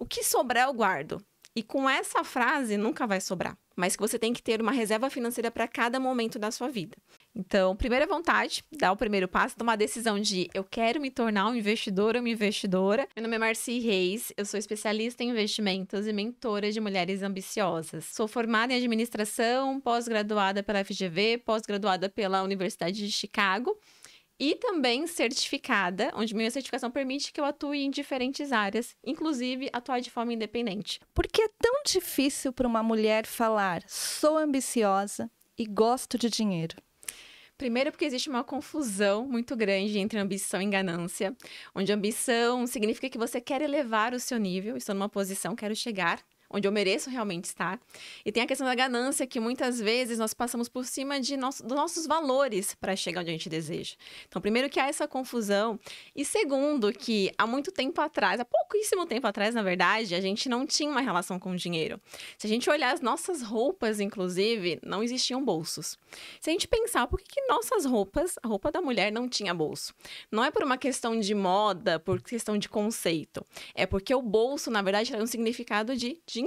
O que sobrar eu guardo. E com essa frase nunca vai sobrar, mas que você tem que ter uma reserva financeira para cada momento da sua vida. Então, primeira vontade, dar o primeiro passo, tomar a decisão de eu quero me tornar um investidor ou uma investidora. Meu nome é Marci Reis, eu sou especialista em investimentos e mentora de mulheres ambiciosas. Sou formada em administração, pós-graduada pela FGV, pós-graduada pela Universidade de Chicago. E também certificada, onde minha certificação permite que eu atue em diferentes áreas, inclusive atuar de forma independente. Por que é tão difícil para uma mulher falar sou ambiciosa e gosto de dinheiro? Primeiro porque existe uma confusão muito grande entre ambição e ganância, onde ambição significa que você quer elevar o seu nível, estou numa posição, quero chegar onde eu mereço realmente estar. E tem a questão da ganância, que muitas vezes nós passamos por cima dos nossos valores para chegar onde a gente deseja. Então, primeiro que há essa confusão. E segundo que há muito tempo atrás, há pouquíssimo tempo atrás, na verdade, a gente não tinha uma relação com o dinheiro. Se a gente olhar as nossas roupas, inclusive, não existiam bolsos. Se a gente pensar, por que nossas roupas, a roupa da mulher não tinha bolso? Não é por uma questão de moda, por questão de conceito. É porque o bolso, na verdade, era um significado de dinheiro.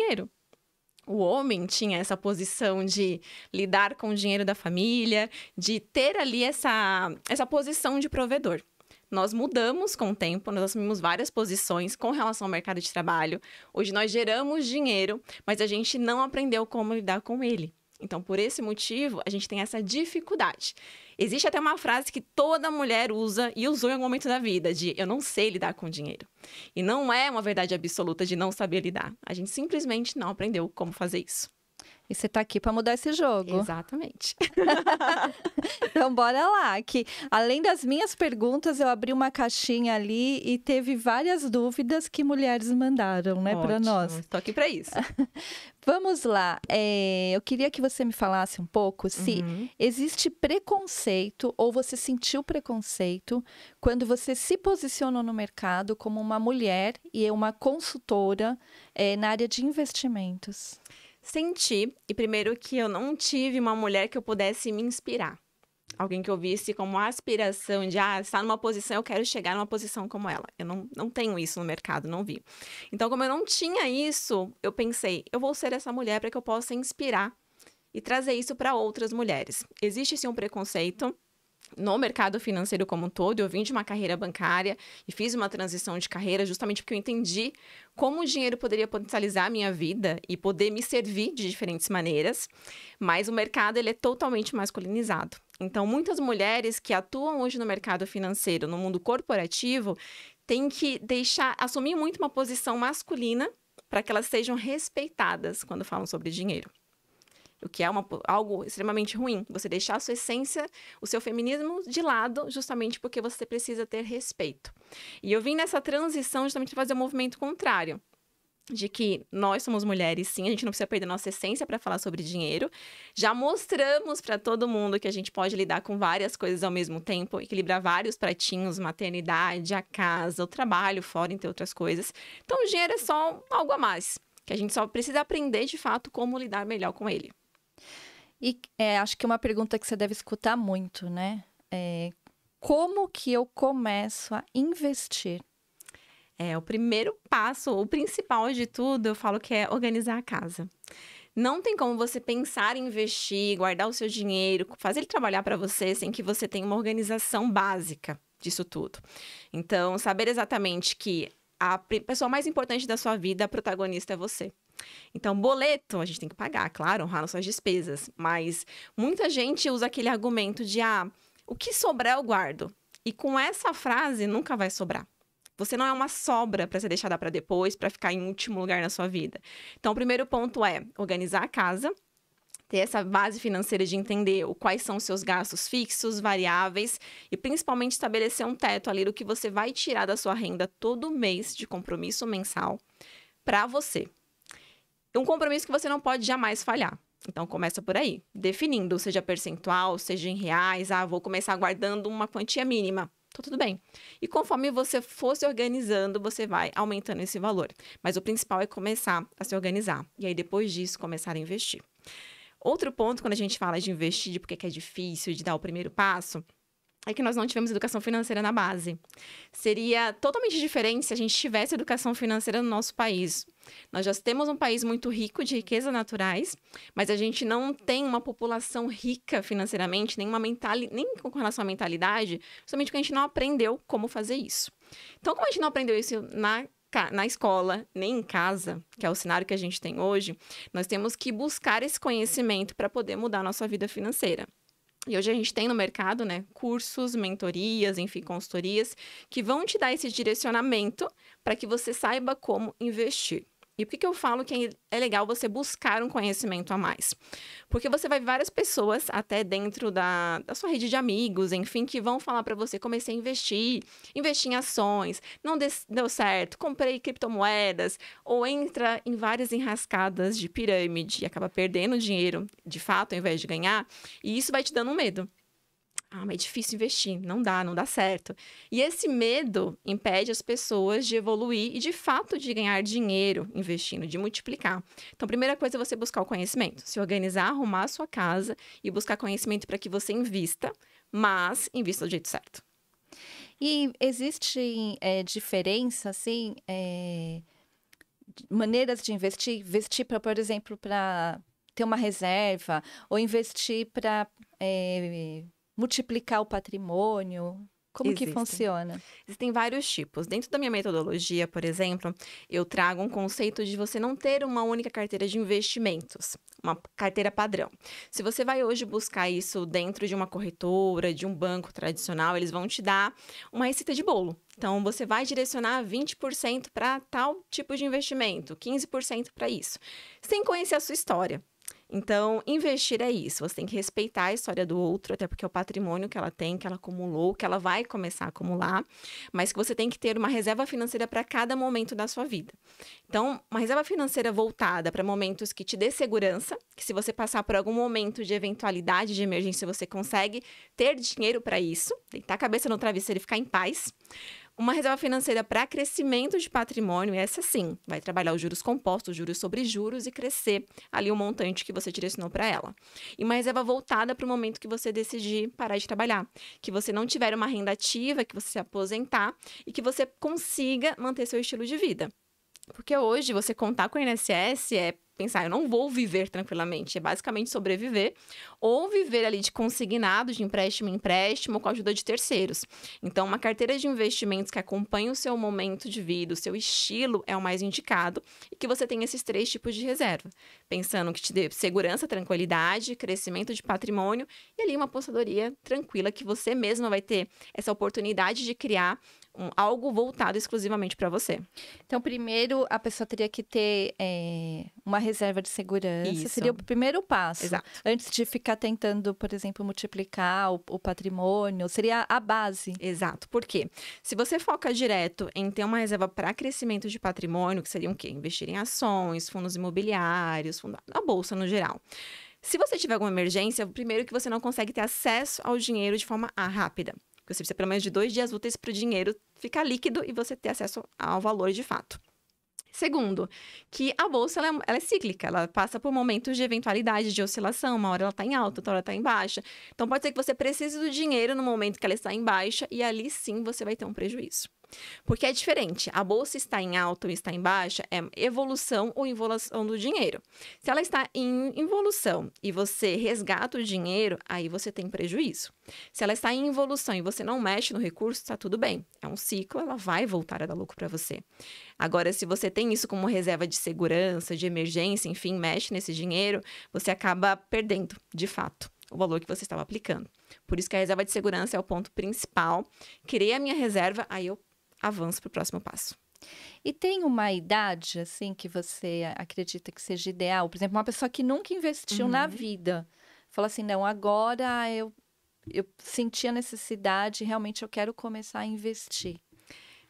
O homem tinha essa posição de lidar com o dinheiro da família, de ter ali essa posição de provedor. Nós mudamos com o tempo, nós assumimos várias posições com relação ao mercado de trabalho. Hoje nós geramos dinheiro, mas a gente não aprendeu como lidar com ele. Então, por esse motivo, a gente tem essa dificuldade. Existe até uma frase que toda mulher usa e usou em algum momento da vida, de eu não sei lidar com dinheiro. E não é uma verdade absoluta de não saber lidar. A gente simplesmente não aprendeu como fazer isso. E você tá aqui para mudar esse jogo. Exatamente. Então, bora lá. Que, além das minhas perguntas, eu abri uma caixinha ali e teve várias dúvidas que mulheres mandaram, né, para nós. Estou aqui para isso. Vamos lá. Eu queria que você me falasse um pouco se existe preconceito ou você sentiu preconceito quando você se posicionou no mercado como uma mulher e uma consultora na área de investimentos. Senti, e primeiro que eu não tive uma mulher que eu pudesse me inspirar. Alguém que eu visse como aspiração de, está numa posição, eu quero chegar numa posição como ela. Eu não tenho isso no mercado, não vi. Então, como eu não tinha isso, eu pensei, eu vou ser essa mulher para que eu possa inspirar e trazer isso para outras mulheres. Existe sim um preconceito no mercado financeiro como um todo. Eu vim de uma carreira bancária e fiz uma transição de carreira justamente porque eu entendi como o dinheiro poderia potencializar a minha vida e poder me servir de diferentes maneiras, mas o mercado ele é totalmente masculinizado. Então, muitas mulheres que atuam hoje no mercado financeiro, no mundo corporativo, têm que assumir muito uma posição masculina para que elas sejam respeitadas quando falam sobre dinheiro. O que é algo extremamente ruim, você deixar a sua essência, o seu feminismo de lado, justamente porque você precisa ter respeito. E eu vim nessa transição justamente fazer o movimento contrário, de que nós somos mulheres, sim, a gente não precisa perder nossa essência para falar sobre dinheiro. Já mostramos para todo mundo que a gente pode lidar com várias coisas ao mesmo tempo, equilibrar vários pratinhos, maternidade, a casa, o trabalho fora, entre outras coisas. Então, o dinheiro é só algo a mais, que a gente só precisa aprender, de fato, como lidar melhor com ele. E acho que uma pergunta que você deve escutar muito, né? Como que eu começo a investir? O primeiro passo, o principal de tudo, eu falo que é organizar a casa. Não tem como você pensar em investir, guardar o seu dinheiro, fazer ele trabalhar para você sem que você tenha uma organização básica disso tudo. Então, saber exatamente que a pessoa mais importante da sua vida, a protagonista é você. Então, boleto, a gente tem que pagar, claro, honrar suas despesas. Mas muita gente usa aquele argumento de, o que sobrar eu guardo. E com essa frase, nunca vai sobrar. Você não é uma sobra para ser deixada para depois, para ficar em último lugar na sua vida. Então, o primeiro ponto é organizar a casa, ter essa base financeira de entender quais são os seus gastos fixos, variáveis e principalmente estabelecer um teto ali do que você vai tirar da sua renda todo mês de compromisso mensal para você. Um compromisso que você não pode jamais falhar. Então, começa por aí, definindo, seja percentual, seja em reais. Vou começar guardando uma quantia mínima. Tudo bem. E conforme você for se organizando, você vai aumentando esse valor. Mas o principal é começar a se organizar. E aí, depois disso, começar a investir. Outro ponto, quando a gente fala de investir, de porque que é difícil, de dar o primeiro passo, é que nós não tivemos educação financeira na base. Seria totalmente diferente se a gente tivesse educação financeira no nosso país. Nós já temos um país muito rico de riquezas naturais, mas a gente não tem uma população rica financeiramente, nem com relação à mentalidade, justamente porque a gente não aprendeu como fazer isso. Então, como a gente não aprendeu isso na escola, nem em casa, que é o cenário que a gente tem hoje, nós temos que buscar esse conhecimento para poder mudar a nossa vida financeira. E hoje a gente tem no mercado, né, cursos, mentorias, enfim, consultorias, que vão te dar esse direcionamento para que você saiba como investir. E por que eu falo que é legal você buscar um conhecimento a mais? Porque você vai ver várias pessoas, até dentro da sua rede de amigos, enfim, que vão falar para você, comecei a investir em ações, não deu certo, comprei criptomoedas, ou entra em várias enrascadas de pirâmide e acaba perdendo dinheiro, de fato, ao invés de ganhar, e isso vai te dando um medo. Mas é difícil investir, não dá certo. E esse medo impede as pessoas de evoluir e, de fato, de ganhar dinheiro investindo, de multiplicar. Então, a primeira coisa é você buscar o conhecimento, se organizar, arrumar a sua casa e buscar conhecimento para que você invista, mas invista do jeito certo. E existe diferença, assim, maneiras de investir? Investir, por exemplo, para ter uma reserva, ou investir para multiplicar o patrimônio? Como que funciona? Existem vários tipos. Dentro da minha metodologia, por exemplo, eu trago um conceito de você não ter uma única carteira de investimentos, uma carteira padrão. Se você vai hoje buscar isso dentro de uma corretora, de um banco tradicional, eles vão te dar uma receita de bolo. Então, você vai direcionar 20% para tal tipo de investimento, 15% para isso, sem conhecer a sua história. Então, investir é isso. Você tem que respeitar a história do outro, até porque é o patrimônio que ela tem, que ela acumulou, que ela vai começar a acumular, mas que você tem que ter uma reserva financeira para cada momento da sua vida. Então, uma reserva financeira voltada para momentos que te dê segurança, que se você passar por algum momento de eventualidade, de emergência, você consegue ter dinheiro para isso, deitar a cabeça no travesseiro e ficar em paz. Uma reserva financeira para crescimento de patrimônio, essa sim, vai trabalhar os juros compostos, juros sobre juros e crescer ali o montante que você direcionou para ela. E uma reserva voltada para o momento que você decidir parar de trabalhar, que você não tiver uma renda ativa, que você se aposentar e que você consiga manter seu estilo de vida. Porque hoje você contar com o INSS é pensar, eu não vou viver tranquilamente, é basicamente sobreviver ou viver ali de consignado, de empréstimo em empréstimo, com a ajuda de terceiros. Então, uma carteira de investimentos que acompanha o seu momento de vida, o seu estilo, é o mais indicado e que você tenha esses 3 tipos de reserva, pensando que te dê segurança, tranquilidade, crescimento de patrimônio e ali uma aposentadoria tranquila que você mesma vai ter essa oportunidade de criar algo voltado exclusivamente para você. Então, primeiro, a pessoa teria que ter uma reserva de segurança. Isso. Seria o primeiro passo. Exato. Antes de ficar tentando, por exemplo, multiplicar o patrimônio. Seria a base. Exato. Por quê? Se você foca direto em ter uma reserva para crescimento de patrimônio, que seria o quê? Investir em ações, fundos imobiliários, a bolsa no geral. Se você tiver alguma emergência, primeiro que você não consegue ter acesso ao dinheiro de forma rápida. Porque você precisa pelo menos de 2 dias úteis para o dinheiro ficar líquido e você ter acesso ao valor de fato. Segundo, que a bolsa ela é cíclica, ela passa por momentos de eventualidade, de oscilação, uma hora ela está em alta, outra hora está em baixa. Então pode ser que você precise do dinheiro no momento que ela está em baixa e ali sim você vai ter um prejuízo. Porque é diferente, a bolsa está em alta ou está em baixa, é evolução ou involução do dinheiro. Se ela está em involução e você resgata o dinheiro, aí você tem prejuízo. Se ela está em involução e você não mexe no recurso, está tudo bem. É um ciclo, ela vai voltar a dar lucro para você. Agora, se você tem isso como reserva de segurança, de emergência, enfim, mexe nesse dinheiro, você acaba perdendo, de fato, o valor que você estava aplicando. Por isso que a reserva de segurança é o ponto principal. Criei a minha reserva, aí eu avanço para o próximo passo. E tem uma idade, assim, que você acredita que seja ideal? Por exemplo, uma pessoa que nunca investiu na vida. Fala assim, não, agora eu senti a necessidade, realmente eu quero começar a investir.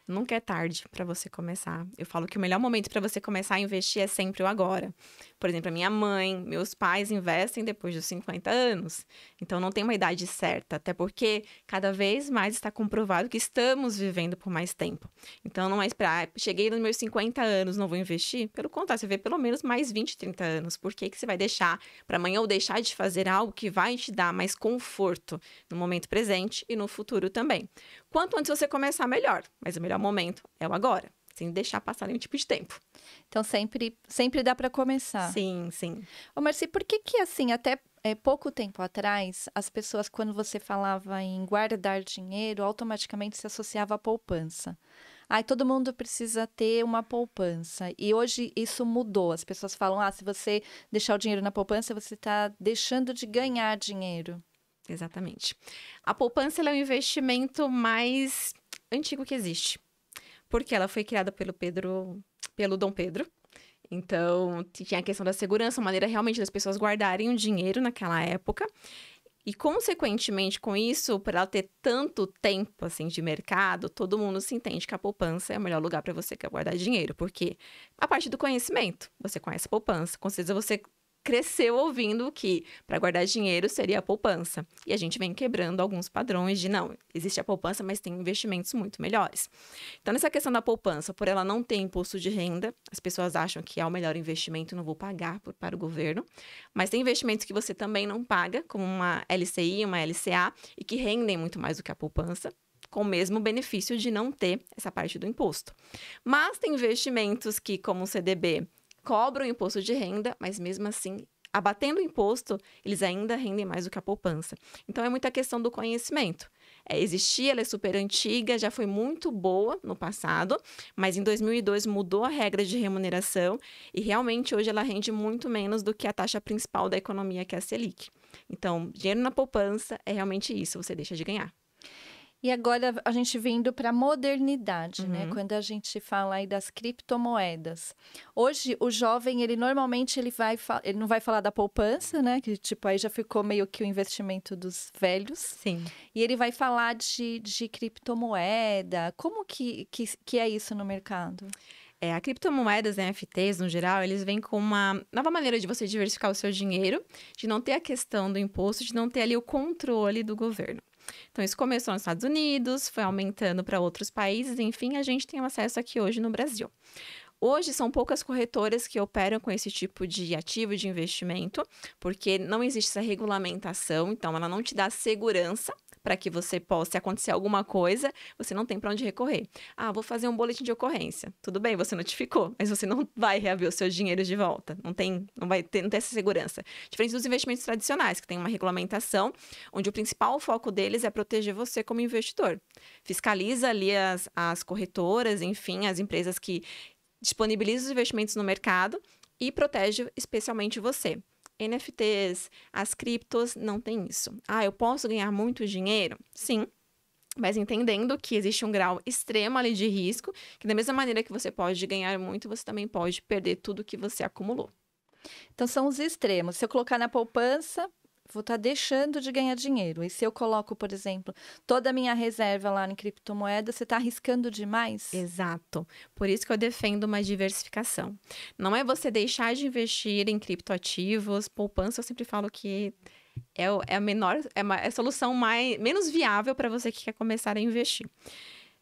Nunca é tarde para você começar. Eu falo que o melhor momento para você começar a investir é sempre o agora. Por exemplo, a minha mãe, meus pais investem depois dos 50 anos. Então, não tem uma idade certa. Até porque, cada vez mais está comprovado que estamos vivendo por mais tempo. Então, não é esperar, cheguei nos meus 50 anos, não vou investir. Pelo contrário, você vê pelo menos mais 20, 30 anos. Por que você vai deixar para amanhã ou deixar de fazer algo que vai te dar mais conforto no momento presente e no futuro também? Quanto antes você começar, melhor. Mas o melhor momento é o agora, sem deixar passar nenhum tipo de tempo. Então, sempre dá para começar. Sim, sim. Ô, Marci, por que assim, até pouco tempo atrás, as pessoas, quando você falava em guardar dinheiro, automaticamente se associava à poupança? Ai, todo mundo precisa ter uma poupança. E hoje isso mudou. As pessoas falam, se você deixar o dinheiro na poupança, você está deixando de ganhar dinheiro. Exatamente. A poupança ela é o investimento mais antigo que existe. Porque ela foi criada pelo Dom Pedro. Então, tinha a questão da segurança, a maneira realmente das pessoas guardarem o dinheiro naquela época. E, consequentemente, com isso, por ela ter tanto tempo, assim, de mercado, todo mundo se entende que a poupança é o melhor lugar para você guardar dinheiro. Porque a parte do conhecimento, você conhece a poupança, com certeza você cresceu ouvindo que para guardar dinheiro seria a poupança. E a gente vem quebrando alguns padrões de, não, existe a poupança, mas tem investimentos muito melhores. Então, nessa questão da poupança, por ela não ter imposto de renda, as pessoas acham que é o melhor investimento, não vou pagar para o governo. Mas tem investimentos que você também não paga, como uma LCI, uma LCA, e que rendem muito mais do que a poupança, com o mesmo benefício de não ter essa parte do imposto. Mas tem investimentos que, como o CDB, cobram o imposto de renda, mas mesmo assim, abatendo o imposto, eles ainda rendem mais do que a poupança. Então, é muita questão do conhecimento. Existia, ela é super antiga, já foi muito boa no passado, mas em 2002 mudou a regra de remuneração e realmente hoje ela rende muito menos do que a taxa principal da economia, que é a Selic. Então, dinheiro na poupança é realmente isso, você deixa de ganhar. E agora a gente vindo para a modernidade, né? Quando a gente fala aí das criptomoedas. Hoje, o jovem, ele normalmente ele não vai falar da poupança, né? Que tipo, aí já ficou meio que o investimento dos velhos. Sim. E ele vai falar de criptomoeda. Como que é isso no mercado? A criptomoedas, NFTs, no geral, eles vêm com uma nova maneira de você diversificar o seu dinheiro, de não ter a questão do imposto, de não ter ali o controle do governo. Então, isso começou nos Estados Unidos, foi aumentando para outros países, enfim, a gente tem acesso aqui hoje no Brasil. Hoje, são poucas corretoras que operam com esse tipo de ativo de investimento, porque não existe essa regulamentação, então ela não te dá segurança para que você possa, se acontecer alguma coisa, você não tem para onde recorrer. Vou fazer um boletim de ocorrência. Tudo bem, você notificou, mas você não vai reaver os seus dinheiros de volta. Não tem essa segurança. Diferente dos investimentos tradicionais, que tem uma regulamentação, onde o principal foco deles é proteger você como investidor. Fiscaliza ali as corretoras, enfim, as empresas que disponibilizam os investimentos no mercado e protege especialmente você. NFTs, as criptos, não tem isso. Eu posso ganhar muito dinheiro? Sim, mas entendendo que existe um grau extremo ali de risco, que da mesma maneira que você pode ganhar muito, você também pode perder tudo que você acumulou. Então, são os extremos. Se eu colocar na poupança, vou estar deixando de ganhar dinheiro. E se eu coloco, por exemplo, toda a minha reserva lá em criptomoeda, você está arriscando demais? Exato. Por isso que eu defendo uma diversificação. Não é você deixar de investir em criptoativos. Poupança, eu sempre falo que é a solução menos viável para você que quer começar a investir.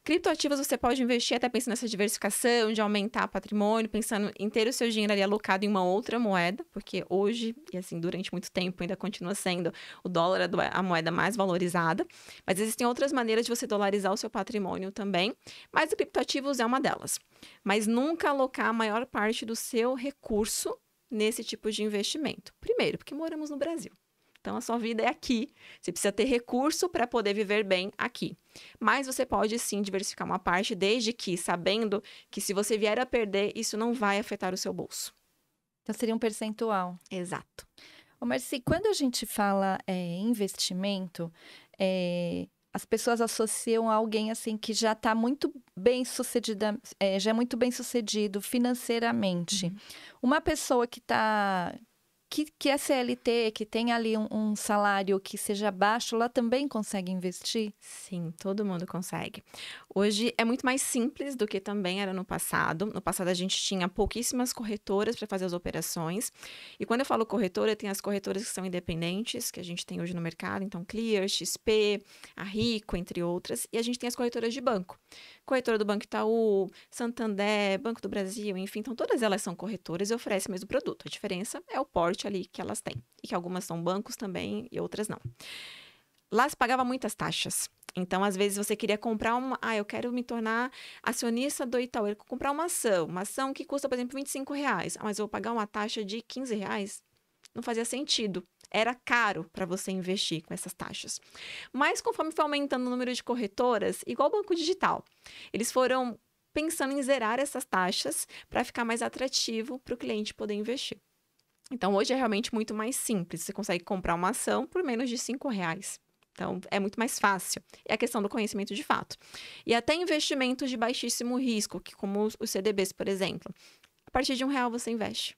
Criptoativos você pode investir até pensando nessa diversificação, de aumentar patrimônio, pensando em ter o seu dinheiro ali alocado em uma outra moeda, porque hoje, e assim, durante muito tempo ainda continua sendo o dólar a moeda mais valorizada, mas existem outras maneiras de você dolarizar o seu patrimônio também, mas o criptoativos é uma delas. Mas nunca alocar a maior parte do seu recurso nesse tipo de investimento. Primeiro, porque moramos no Brasil. Então, a sua vida é aqui. Você precisa ter recurso para poder viver bem aqui. Mas você pode, sim, diversificar uma parte, desde que sabendo que se você vier a perder, isso não vai afetar o seu bolso. Então, seria um percentual. Exato. Ô, Marci, quando a gente fala em investimento, as pessoas associam a alguém assim que já está muito bem sucedida, já é muito bem sucedido financeiramente. Uma pessoa que que é CLT, que tem ali um salário que seja baixo, lá também consegue investir? Sim, todo mundo consegue. Hoje é muito mais simples do que também era no passado. No passado a gente tinha pouquíssimas corretoras para fazer as operações. E quando eu falo corretora, tem as corretoras que são independentes, que a gente tem hoje no mercado, então Clear, XP, a Rico, entre outras. E a gente tem as corretoras de banco. Corretora do Banco Itaú, Santander, Banco do Brasil, enfim. Então todas elas são corretoras e oferecem o mesmo produto. A diferença é o porte ali que elas têm. E que algumas são bancos também e outras não. Lá se pagava muitas taxas. Então, às vezes, você queria comprar uma... eu quero me tornar acionista do Itaú. Eu quero comprar uma ação que custa, por exemplo, R$25. Mas eu vou pagar uma taxa de R$15? Não fazia sentido. Era caro para você investir com essas taxas. Mas, conforme foi aumentando o número de corretoras, igual o Banco Digital, eles foram pensando em zerar essas taxas para ficar mais atrativo para o cliente poder investir. Então, hoje é realmente muito mais simples. Você consegue comprar uma ação por menos de R$5. Então, é muito mais fácil. É a questão do conhecimento de fato. E até investimentos de baixíssimo risco, que como os CDBs, por exemplo. A partir de R$1 você investe.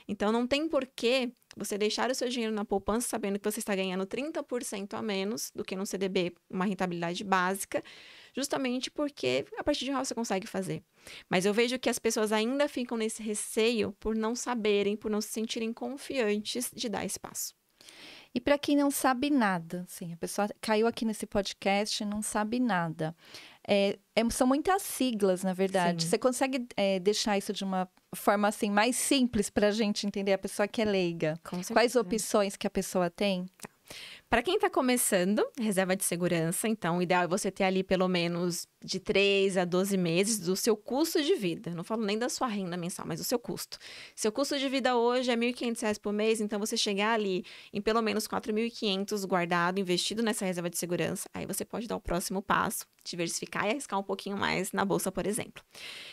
Então, não tem porquê você deixar o seu dinheiro na poupança sabendo que você está ganhando 30% a menos do que no CDB, uma rentabilidade básica, justamente porque a partir de R$1 você consegue fazer. Mas eu vejo que as pessoas ainda ficam nesse receio por não saberem, por não se sentirem confiantes de dar esse passo. E para quem não sabe nada, assim, a pessoa caiu aqui nesse podcast e não sabe nada. São muitas siglas, na verdade. Sim. Você consegue deixar isso de uma forma assim mais simples para a gente entender, a pessoa que é leiga? Com certeza. Quais opções que a pessoa tem? Para quem está começando, reserva de segurança, então o ideal é você ter ali pelo menos de 3 a 12 meses do seu custo de vida. Não falo nem da sua renda mensal, mas do seu custo. Seu custo de vida hoje é R$1.500 por mês, então você chegar ali em pelo menos R$4.500 guardado, investido nessa reserva de segurança, aí você pode dar o próximo passo, diversificar e arriscar um pouquinho mais na bolsa, por exemplo.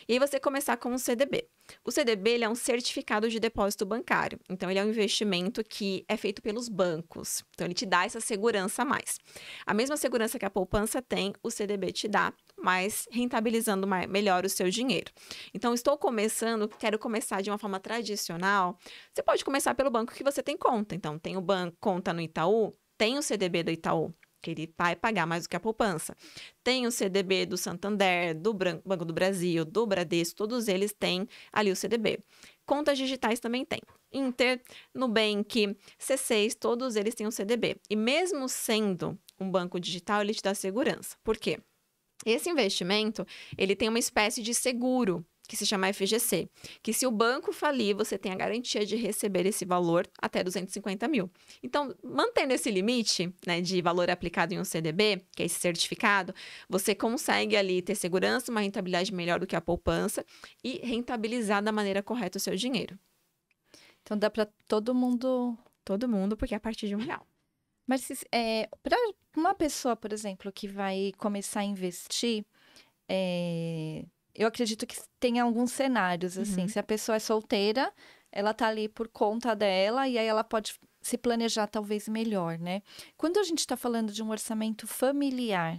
E aí você começar com o CDB. O CDB ele é um certificado de depósito bancário. Então, ele é um investimento que é feito pelos bancos. Então, ele te dá essa segurança a mais. A mesma segurança que a poupança tem, o CDB te dá, mas rentabilizando melhor o seu dinheiro. Então, estou começando, quero começar de uma forma tradicional. Você pode começar pelo banco que você tem conta. Então, tem conta no Itaú, tem o CDB do Itaú, que ele vai pagar mais do que a poupança. Tem o CDB do Santander, do Banco do Brasil, do Bradesco, todos eles têm ali o CDB. Contas digitais também tem. Inter, Nubank, C6, todos eles têm o CDB. E mesmo sendo um banco digital, ele te dá segurança. Por quê? Esse investimento, ele tem uma espécie de seguro, que se chama FGC, que se o banco falir, você tem a garantia de receber esse valor até 250 mil. Então, mantendo esse limite, né, de valor aplicado em um CDB, que é esse certificado, você consegue ali ter segurança, uma rentabilidade melhor do que a poupança e rentabilizar da maneira correta o seu dinheiro. Então, dá para todo mundo... Todo mundo, porque é a partir de R$1. Mas para uma pessoa, por exemplo, que vai começar a investir... Eu acredito que tem alguns cenários, assim. Se a pessoa é solteira, ela tá ali por conta dela e aí ela pode se planejar talvez melhor, né? Quando a gente está falando de um orçamento familiar,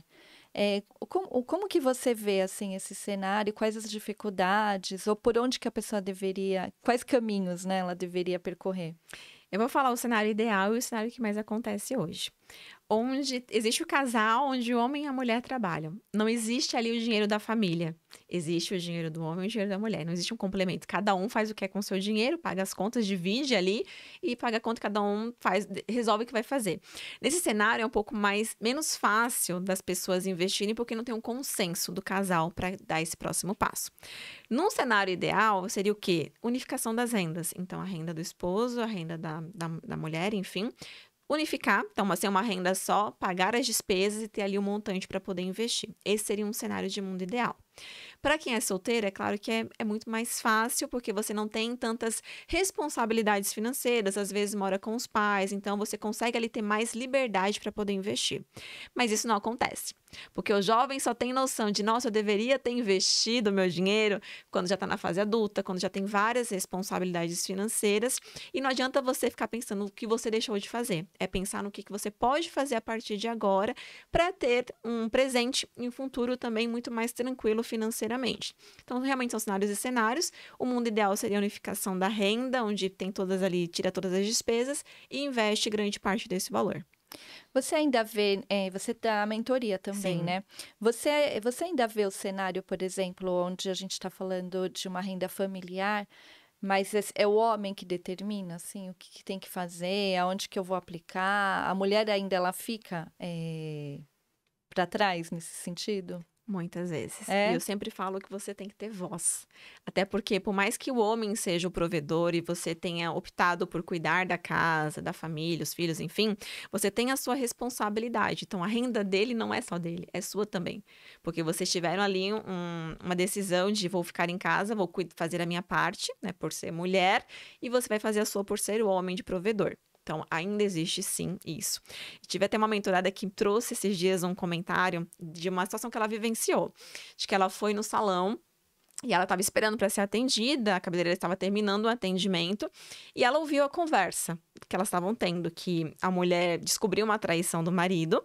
como que você vê, assim, esse cenário? Quais as dificuldades? Ou por onde que a pessoa deveria... Quais caminhos, né, ela deveria percorrer? Eu vou falar o cenário ideal e o cenário que mais acontece hoje. Onde existe o casal onde o homem e a mulher trabalham. Não existe ali o dinheiro da família. Existe o dinheiro do homem e o dinheiro da mulher. Não existe um complemento. Cada um faz o que quer com o seu dinheiro, paga as contas, divide ali e paga a conta, cada um resolve o que vai fazer. Nesse cenário é um pouco menos fácil das pessoas investirem porque não tem um consenso do casal para dar esse próximo passo. Num cenário ideal, seria o quê? Unificação das rendas. Então, a renda do esposo, a renda da mulher, enfim. Unificar, então, assim, uma renda só, pagar as despesas e ter ali um montante para poder investir. Esse seria um cenário de mundo ideal. Para quem é solteiro, é claro que é muito mais fácil, porque você não tem tantas responsabilidades financeiras, às vezes mora com os pais, então você consegue ali ter mais liberdade para poder investir. Mas isso não acontece. Porque o jovem só tem noção de, nossa, eu deveria ter investido meu dinheiro quando já está na fase adulta, quando já tem várias responsabilidades financeiras. E não adianta você ficar pensando no que você deixou de fazer. É pensar no que você pode fazer a partir de agora para ter um presente e um futuro também muito mais tranquilo financeiramente. Então, realmente são cenários e cenários. O mundo ideal seria a unificação da renda, onde tem todas ali, tira todas as despesas e investe grande parte desse valor. Você ainda vê, você dá mentoria também, Sim. né? Você ainda vê o cenário, por exemplo, onde a gente está falando de uma renda familiar, mas é o homem que determina, assim, o que tem que fazer, aonde que eu vou aplicar? A mulher ainda ela fica para trás nesse sentido? Muitas vezes. E É? eu sempre falo que você tem que ter voz. Até porque, por mais que o homem seja o provedor e você tenha optado por cuidar da casa, da família, os filhos, enfim, você tem a sua responsabilidade. Então, a renda dele não é só dele, é sua também. Porque vocês tiveram ali uma decisão de vou ficar em casa, vou fazer a minha parte, né, por ser mulher, e você vai fazer a sua por ser o homem de provedor. Então, ainda existe sim isso. Tive até uma mentorada que trouxe esses dias um comentário de uma situação que ela vivenciou. De que ela foi no salão e ela estava esperando para ser atendida, a cabeleireira estava terminando o atendimento e ela ouviu a conversa que elas estavam tendo, que a mulher descobriu uma traição do marido.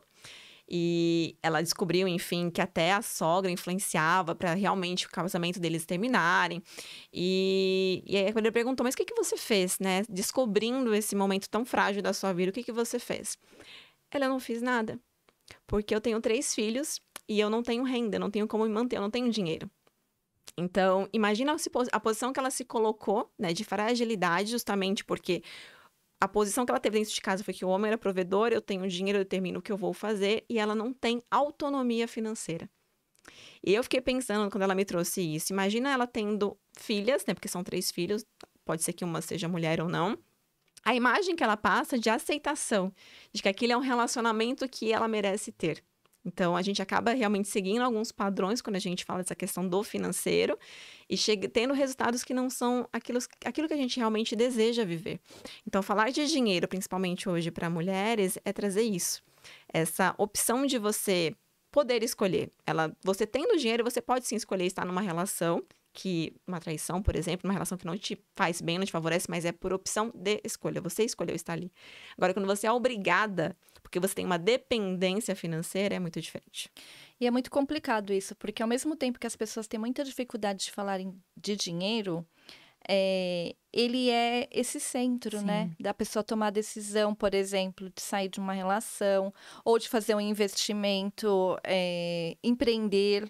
E ela descobriu, enfim, que até a sogra influenciava para realmente o casamento deles terminarem. E aí quando ele perguntou, mas o que você fez, né? Descobrindo esse momento tão frágil da sua vida, o que você fez? Ela, não fiz nada. Porque eu tenho 3 filhos e eu não tenho renda, eu não tenho como me manter, eu não tenho dinheiro. Então, imagina a posição que ela se colocou, né, de fragilidade, justamente porque a posição que ela teve dentro de casa foi que o homem era provedor, eu tenho dinheiro, eu determino o que eu vou fazer, e ela não tem autonomia financeira. E eu fiquei pensando, quando ela me trouxe isso, imagina ela tendo filhas, né, porque são 3 filhos, pode ser que uma seja mulher ou não, a imagem que ela passa de aceitação, de que aquilo é um relacionamento que ela merece ter. Então, a gente acaba realmente seguindo alguns padrões quando a gente fala dessa questão do financeiro e tendo resultados que não são aquilo que a gente realmente deseja viver. Então, falar de dinheiro, principalmente hoje para mulheres, é trazer isso. Essa opção de você poder escolher. Você tendo dinheiro, você pode sim escolher estar numa relação uma traição, por exemplo, uma relação que não te faz bem, não te favorece, mas é por opção de escolha. Você escolheu estar ali. Agora, quando você é obrigada, porque você tem uma dependência financeira, é muito diferente. E é muito complicado isso, porque ao mesmo tempo que as pessoas têm muita dificuldade de falarem de dinheiro, ele é esse centro, Sim. né? Da pessoa tomar a decisão, por exemplo, de sair de uma relação, ou de fazer um investimento, empreender,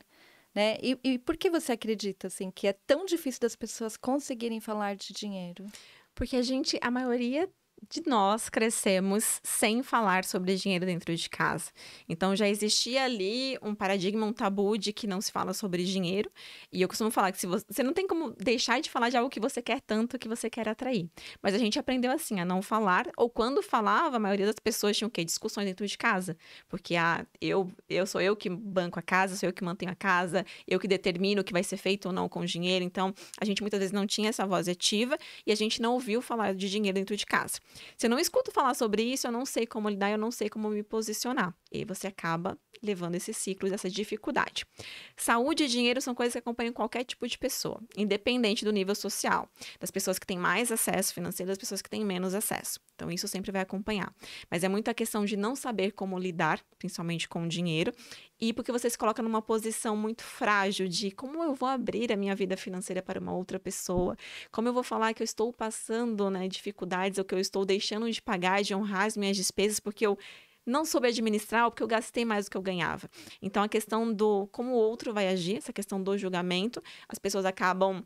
né? E por que você acredita, assim, que é tão difícil das pessoas conseguirem falar de dinheiro? Porque a maioria de nós crescemos sem falar sobre dinheiro dentro de casa. Então, já existia ali um paradigma, um tabu de que não se fala sobre dinheiro. E eu costumo falar que você não tem como deixar de falar de algo que você quer tanto, que você quer atrair. Mas a gente aprendeu assim, a não falar. Ou quando falava, a maioria das pessoas tinha o quê? Discussões dentro de casa. Porque sou eu que banco a casa, sou eu que mantenho a casa, eu que determino o que vai ser feito ou não com o dinheiro. Então, a gente muitas vezes não tinha essa voz ativa e a gente não ouviu falar de dinheiro dentro de casa. Se eu não escuto falar sobre isso, eu não sei como lidar, eu não sei como me posicionar. E aí você acaba levando esse ciclo, essa dificuldade. Saúde e dinheiro são coisas que acompanham qualquer tipo de pessoa, independente do nível social, das pessoas que têm mais acesso financeiro, das pessoas que têm menos acesso. Então, isso sempre vai acompanhar. Mas é muito a questão de não saber como lidar, principalmente com o dinheiro, e porque você se coloca numa posição muito frágil de como eu vou abrir a minha vida financeira para uma outra pessoa, como eu vou falar que eu estou passando, né, dificuldades, ou que eu estou deixando de pagar, de honrar as minhas despesas, porque eu não soube administrar ou porque eu gastei mais do que eu ganhava. Então, a questão do como o outro vai agir, essa questão do julgamento, as pessoas acabam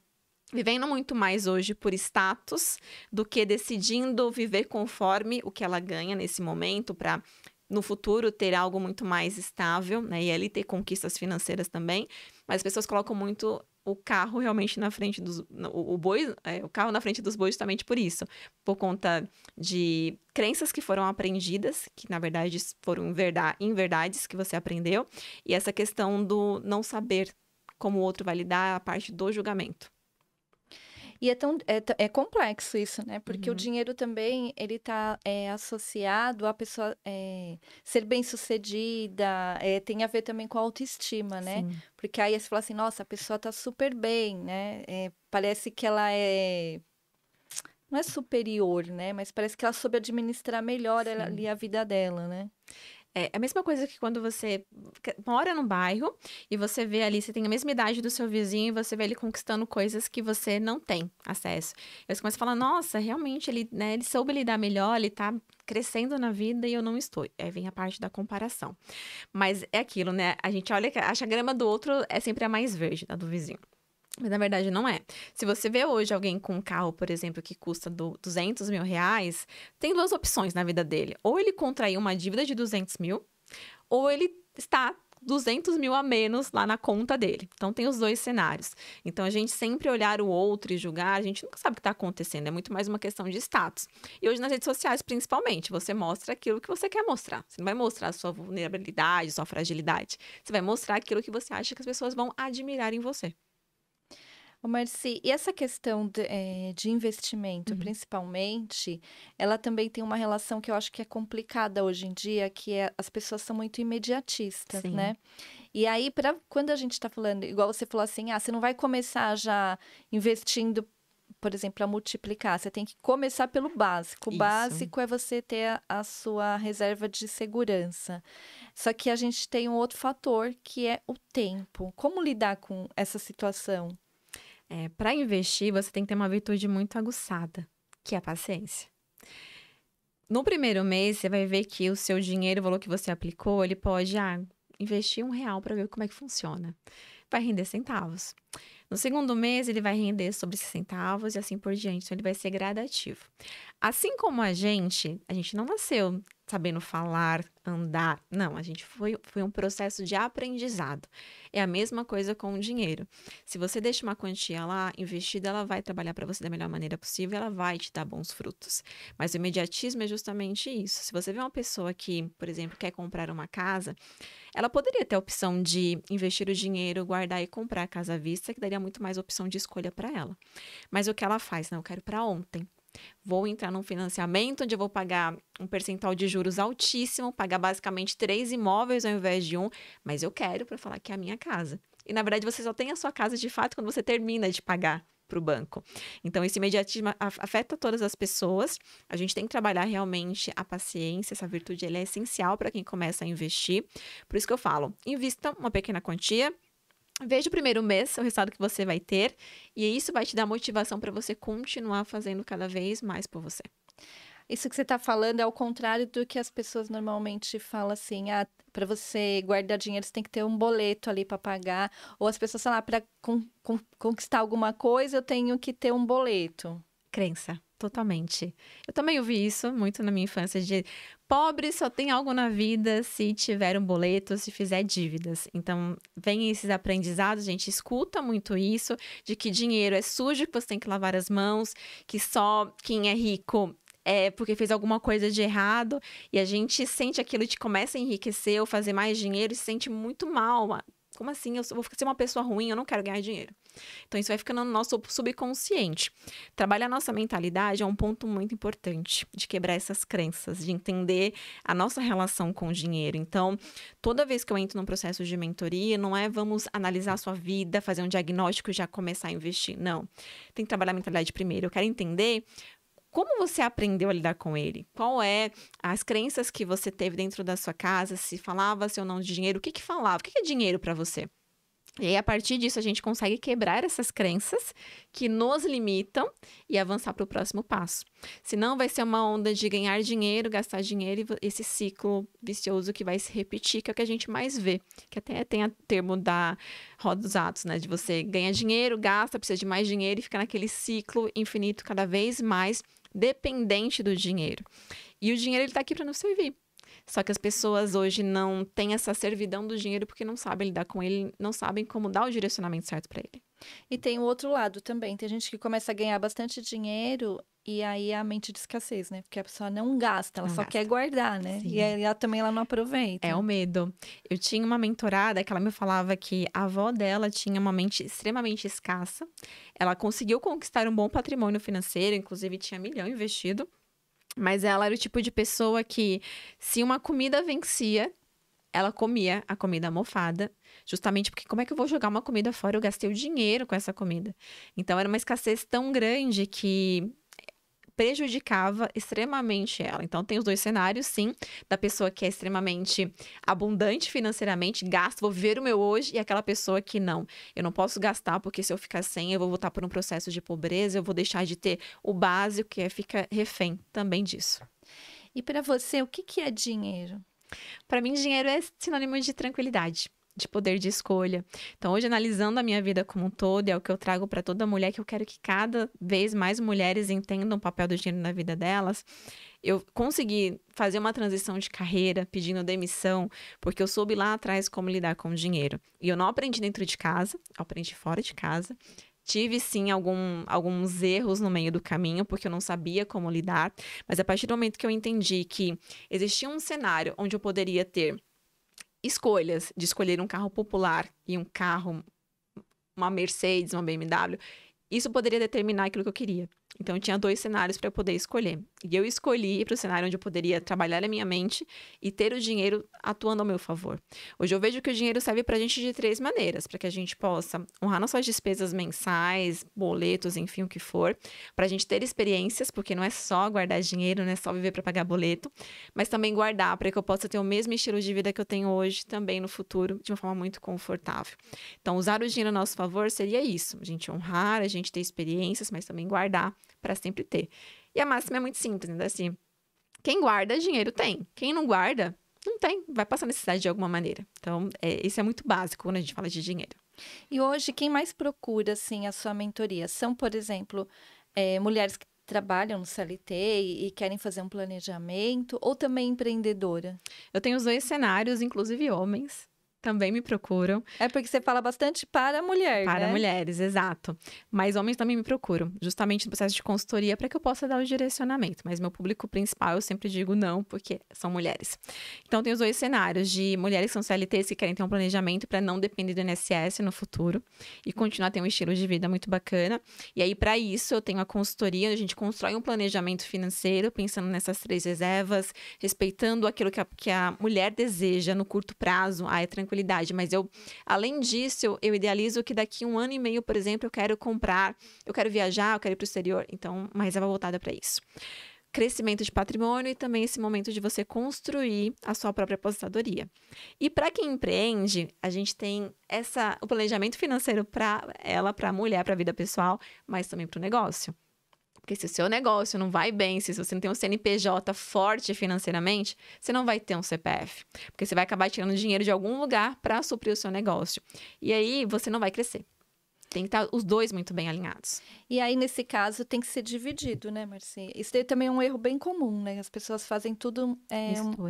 vivendo muito mais hoje por status do que decidindo viver conforme o que ela ganha nesse momento para no futuro ter algo muito mais estável, né? E ali ter conquistas financeiras também. Mas as pessoas colocam muito o carro realmente na frente o carro na frente dos bois justamente por isso. Por conta de crenças que foram aprendidas, que na verdade foram inverdades que você aprendeu. E essa questão do não saber como o outro vai lidar, a parte do julgamento. E é complexo isso, né? Porque o Uhum. dinheiro também, ele tá associado à pessoa ser bem-sucedida, tem a ver também com a autoestima, né? Sim. Porque aí você fala assim, nossa, a pessoa tá super bem, né? Parece que ela não é superior, né? Mas parece que ela soube administrar melhor Sim. ali a vida dela, né? É a mesma coisa que quando você mora num bairro e você vê ali, você tem a mesma idade do seu vizinho e você vê ele conquistando coisas que você não tem acesso. Aí você começa a falar, nossa, realmente ele, né, ele soube lidar melhor, ele tá crescendo na vida e eu não estou. Aí vem a parte da comparação. Mas é aquilo, né? A gente olha, acha a grama do outro é sempre a mais verde, da do vizinho. Mas na verdade não é. Se você vê hoje alguém com um carro, por exemplo, que custa R$ 200.000, tem duas opções na vida dele. Ou ele contraiu uma dívida de 200 mil, ou ele está 200 mil a menos lá na conta dele. Então tem os dois cenários. Então a gente sempre olhar o outro e julgar, a gente nunca sabe o que está acontecendo. É muito mais uma questão de status. E hoje nas redes sociais, principalmente, você mostra aquilo que você quer mostrar. Você não vai mostrar a sua vulnerabilidade, sua fragilidade. Você vai mostrar aquilo que você acha que as pessoas vão admirar em você. Ô, Marci, e essa questão de investimento, Uhum. principalmente, ela também tem uma relação que eu acho que é complicada hoje em dia, que as pessoas são muito imediatistas, Sim. né? E aí, quando a gente está falando, igual você falou assim, você não vai começar já investindo, por exemplo, a multiplicar, você tem que começar pelo básico. O Isso. básico é você ter a sua reserva de segurança. Só que a gente tem um outro fator, que é o tempo. Como lidar com essa situação? Para investir, você tem que ter uma virtude muito aguçada, que é a paciência. No primeiro mês, você vai ver que o seu dinheiro, o valor que você aplicou, ele pode investir R$ 1 para ver como é que funciona. Vai render centavos. No segundo mês, ele vai render sobre esses centavos e assim por diante. Então, ele vai ser gradativo. Assim como a gente não nasceu sabendo falar, andar. Não, a gente foi um processo de aprendizado. É a mesma coisa com o dinheiro. Se você deixa uma quantia lá investida, ela vai trabalhar para você da melhor maneira possível, ela vai te dar bons frutos. Mas o imediatismo é justamente isso. Se você vê uma pessoa que, por exemplo, quer comprar uma casa, ela poderia ter a opção de investir o dinheiro, guardar e comprar a casa à vista, que daria muito mais opção de escolha para ela. Mas o que ela faz? Não, eu quero para ontem. Vou entrar num financiamento onde eu vou pagar um percentual de juros altíssimo, pagar basicamente 3 imóveis ao invés de um, mas eu quero para falar que é a minha casa. E na verdade você só tem a sua casa de fato quando você termina de pagar para o banco. Então esse imediatismo afeta todas as pessoas. A gente tem que trabalhar realmente a paciência, essa virtude ela é essencial para quem começa a investir. Por isso que eu falo, invista uma pequena quantia. Veja o primeiro mês, o resultado que você vai ter, e isso vai te dar motivação para você continuar fazendo cada vez mais por você. Isso que você está falando é ao contrário do que as pessoas normalmente falam assim, para você guardar dinheiro você tem que ter um boleto ali para pagar, ou as pessoas falam, para conquistar alguma coisa eu tenho que ter um boleto. Crença, totalmente. Eu também ouvi isso muito na minha infância, de pobre só tem algo na vida se tiver um boleto, se fizer dívidas. Então, vem esses aprendizados, a gente escuta muito isso, de que dinheiro é sujo, que você tem que lavar as mãos, que só quem é rico é porque fez alguma coisa de errado, e a gente sente aquilo de começa a enriquecer ou fazer mais dinheiro e se sente muito mal. Como assim? Eu vou ser uma pessoa ruim, eu não quero ganhar dinheiro. Então, isso vai ficando no nosso subconsciente. Trabalhar a nossa mentalidade é um ponto muito importante de quebrar essas crenças, de entender a nossa relação com o dinheiro. Então, toda vez que eu entro num processo de mentoria, não é vamos analisar a sua vida, fazer um diagnóstico e já começar a investir. Não. Tem que trabalhar a mentalidade primeiro. Eu quero entender como você aprendeu a lidar com ele? Qual é as crenças que você teve dentro da sua casa? Se falava, se ou não de dinheiro? O que falava? O que é dinheiro para você? E aí, a partir disso, a gente consegue quebrar essas crenças que nos limitam e avançar para o próximo passo. Senão, vai ser uma onda de ganhar dinheiro, gastar dinheiro e esse ciclo vicioso que vai se repetir, que é o que a gente mais vê. Que até tem o termo da roda dos atos, né? De você ganhar dinheiro, gasta, precisa de mais dinheiro e fica naquele ciclo infinito cada vez mais dependente do dinheiro. E o dinheiro ele está aqui para nos servir. Só que as pessoas hoje não têm essa servidão do dinheiro porque não sabem lidar com ele, não sabem como dar o direcionamento certo para ele. E tem o outro lado também. Tem gente que começa a ganhar bastante dinheiro E aí a mente de escassez, né? Porque a pessoa não gasta, ela Não só gasta. quer guardar, né? Sim. E aí ela também ela não aproveita. É o medo. Eu tinha uma mentorada que ela me falava que a avó dela tinha uma mente extremamente escassa. Ela conseguiu conquistar um bom patrimônio financeiro, inclusive tinha 1 milhão investido. Mas ela era o tipo de pessoa que, se uma comida vencia, ela comia a comida mofada, justamente porque como é que eu vou jogar uma comida fora? Eu gastei o dinheiro com essa comida. Então era uma escassez tão grande que prejudicava extremamente ela. Então tem os 2 cenários, sim, da pessoa que é extremamente abundante financeiramente, gasta, vou viver o meu hoje, e aquela pessoa que não. Eu não posso gastar porque se eu ficar sem, eu vou voltar por um processo de pobreza, eu vou deixar de ter o básico, que é ficar refém também disso. E para você, o que que é dinheiro? Para mim, dinheiro é sinônimo de tranquilidade, de poder de escolha. Então, hoje, analisando a minha vida como um todo, é o que eu trago para toda mulher, que eu quero que cada vez mais mulheres entendam o papel do dinheiro na vida delas. Eu consegui fazer uma transição de carreira, pedindo demissão, porque eu soube lá atrás como lidar com o dinheiro. E eu não aprendi dentro de casa, eu aprendi fora de casa. Tive, sim, alguns erros no meio do caminho, porque eu não sabia como lidar. Mas a partir do momento que eu entendi que existia um cenário onde eu poderia ter escolhas de escolher um carro popular e um carro, uma Mercedes, uma BMW, isso poderia determinar aquilo que eu queria. Então, eu tinha 2 cenários para eu poder escolher. E eu escolhi para o cenário onde eu poderia trabalhar a minha mente e ter o dinheiro atuando ao meu favor. Hoje eu vejo que o dinheiro serve para a gente de 3 maneiras. Para que a gente possa honrar nossas despesas mensais, boletos, enfim, o que for. Para a gente ter experiências, porque não é só guardar dinheiro, não é só viver para pagar boleto. Mas também guardar para que eu possa ter o mesmo estilo de vida que eu tenho hoje, também no futuro, de uma forma muito confortável. Então, usar o dinheiro a nosso favor seria isso. A gente honrar, a gente ter experiências, mas também guardar para sempre ter. E a máxima é muito simples, né? Assim, quem guarda, dinheiro tem. Quem não guarda, não tem. Vai passar necessidade de alguma maneira. Então, isso é muito básico quando a gente fala de dinheiro. E hoje, quem mais procura, assim, a sua mentoria? São, por exemplo, mulheres que trabalham no CLT e querem fazer um planejamento, ou também empreendedora? Eu tenho os 2 cenários, inclusive homens também me procuram. É porque você fala bastante para a mulher, Para né? mulheres, exato. Mas homens também me procuram, justamente no processo de consultoria, para que eu possa dar o direcionamento. Mas meu público principal, eu sempre digo não, porque são mulheres. Então, tem os 2 cenários de mulheres que são CLTs que querem ter um planejamento para não depender do INSS no futuro e continuar a ter um estilo de vida muito bacana. E aí, para isso, eu tenho a consultoria, onde a gente constrói um planejamento financeiro, pensando nessas 3 reservas, respeitando aquilo que a mulher deseja no curto prazo. É tranquilidade, mas além disso, eu idealizo que daqui 1 ano e meio, por exemplo, eu quero comprar, eu quero viajar, eu quero ir para o exterior. Então, uma reserva voltada para isso. Crescimento de patrimônio e também esse momento de você construir a sua própria aposentadoria. E para quem empreende, a gente tem o planejamento financeiro para a mulher, para a vida pessoal, mas também para o negócio. Porque se o seu negócio não vai bem, se você não tem um CNPJ forte financeiramente, você não vai ter um CPF. Porque você vai acabar tirando dinheiro de algum lugar para suprir o seu negócio. E aí, você não vai crescer. Tem que estar os 2 muito bem alinhados. E aí, nesse caso, tem que ser dividido, né, Marci? Isso daí também é um erro bem comum, né? As pessoas fazem tudo,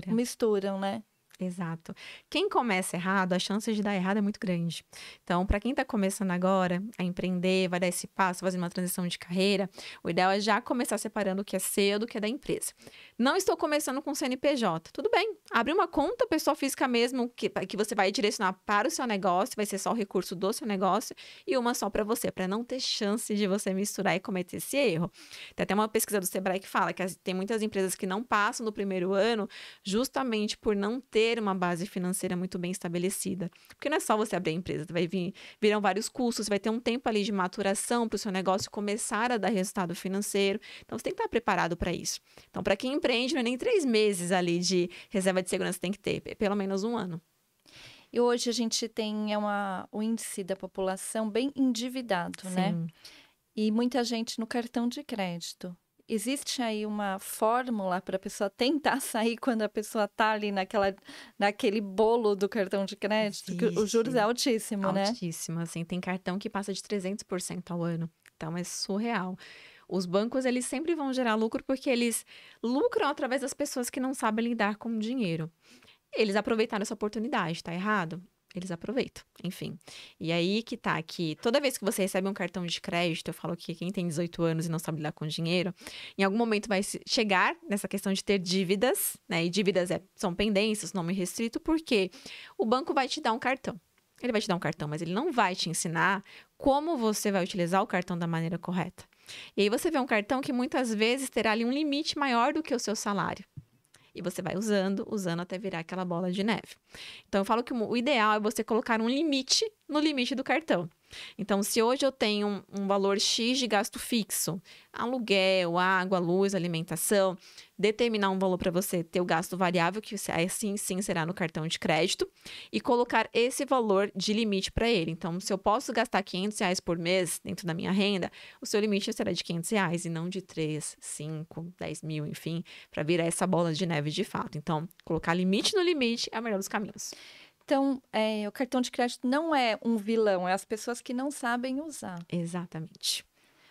misturam, né? Exato. Quem começa errado, a chance de dar errado é muito grande. Então, para quem está começando agora a empreender, vai dar esse passo, fazer uma transição de carreira, o ideal é já começar separando o que é seu do que é da empresa. Não estou começando com CNPJ. Tudo bem, abre uma conta pessoa física mesmo, que você vai direcionar para o seu negócio, vai ser só o recurso do seu negócio, e uma só para você, para não ter chance de você misturar e cometer esse erro. Tem até uma pesquisa do Sebrae que fala que tem muitas empresas que não passam no primeiro ano, justamente por não ter uma base financeira muito bem estabelecida. Porque não é só você abrir a empresa, virão vários custos, vai ter um tempo ali de maturação para o seu negócio começar a dar resultado financeiro. Então, você tem que estar preparado para isso. Então, para quem empreende, não é nem 3 meses ali de reserva de segurança, tem que ter, pelo menos 1 ano. E hoje a gente tem o índice da população bem endividado, Sim. né? E muita gente no cartão de crédito. Existe aí uma fórmula para a pessoa tentar sair quando a pessoa está ali naquele bolo do cartão de crédito? Que os juros é altíssimo, né? Altíssimo, assim. Tem cartão que passa de 300% ao ano. Então, é surreal. Os bancos, eles sempre vão gerar lucro porque eles lucram através das pessoas que não sabem lidar com o dinheiro. Eles aproveitaram essa oportunidade, tá errado? eles aproveitam, enfim. E aí que tá, que toda vez que você recebe um cartão de crédito, eu falo que quem tem 18 anos e não sabe lidar com dinheiro, em algum momento vai chegar nessa questão de ter dívidas, né? E dívidas são pendências, nome restrito, porque o banco vai te dar um cartão. Ele vai te dar um cartão, mas ele não vai te ensinar como você vai utilizar o cartão da maneira correta. E aí você vê um cartão que muitas vezes terá ali um limite maior do que o seu salário. E você vai usando até virar aquela bola de neve. Então, eu falo que o ideal é você colocar um limite no limite do cartão. Então, se hoje eu tenho um valor X de gasto fixo, aluguel, água, luz, alimentação, determinar um valor para você ter o gasto variável, que assim sim será no cartão de crédito, e colocar esse valor de limite para ele. Então, se eu posso gastar R$ 500 por mês dentro da minha renda, o seu limite será de R$ 500 e não de 3, 5, 10 mil, enfim, para virar essa bola de neve de fato. Então, colocar limite no limite é o melhor dos caminhos. Então, o cartão de crédito não é um vilão, é as pessoas que não sabem usar. Exatamente.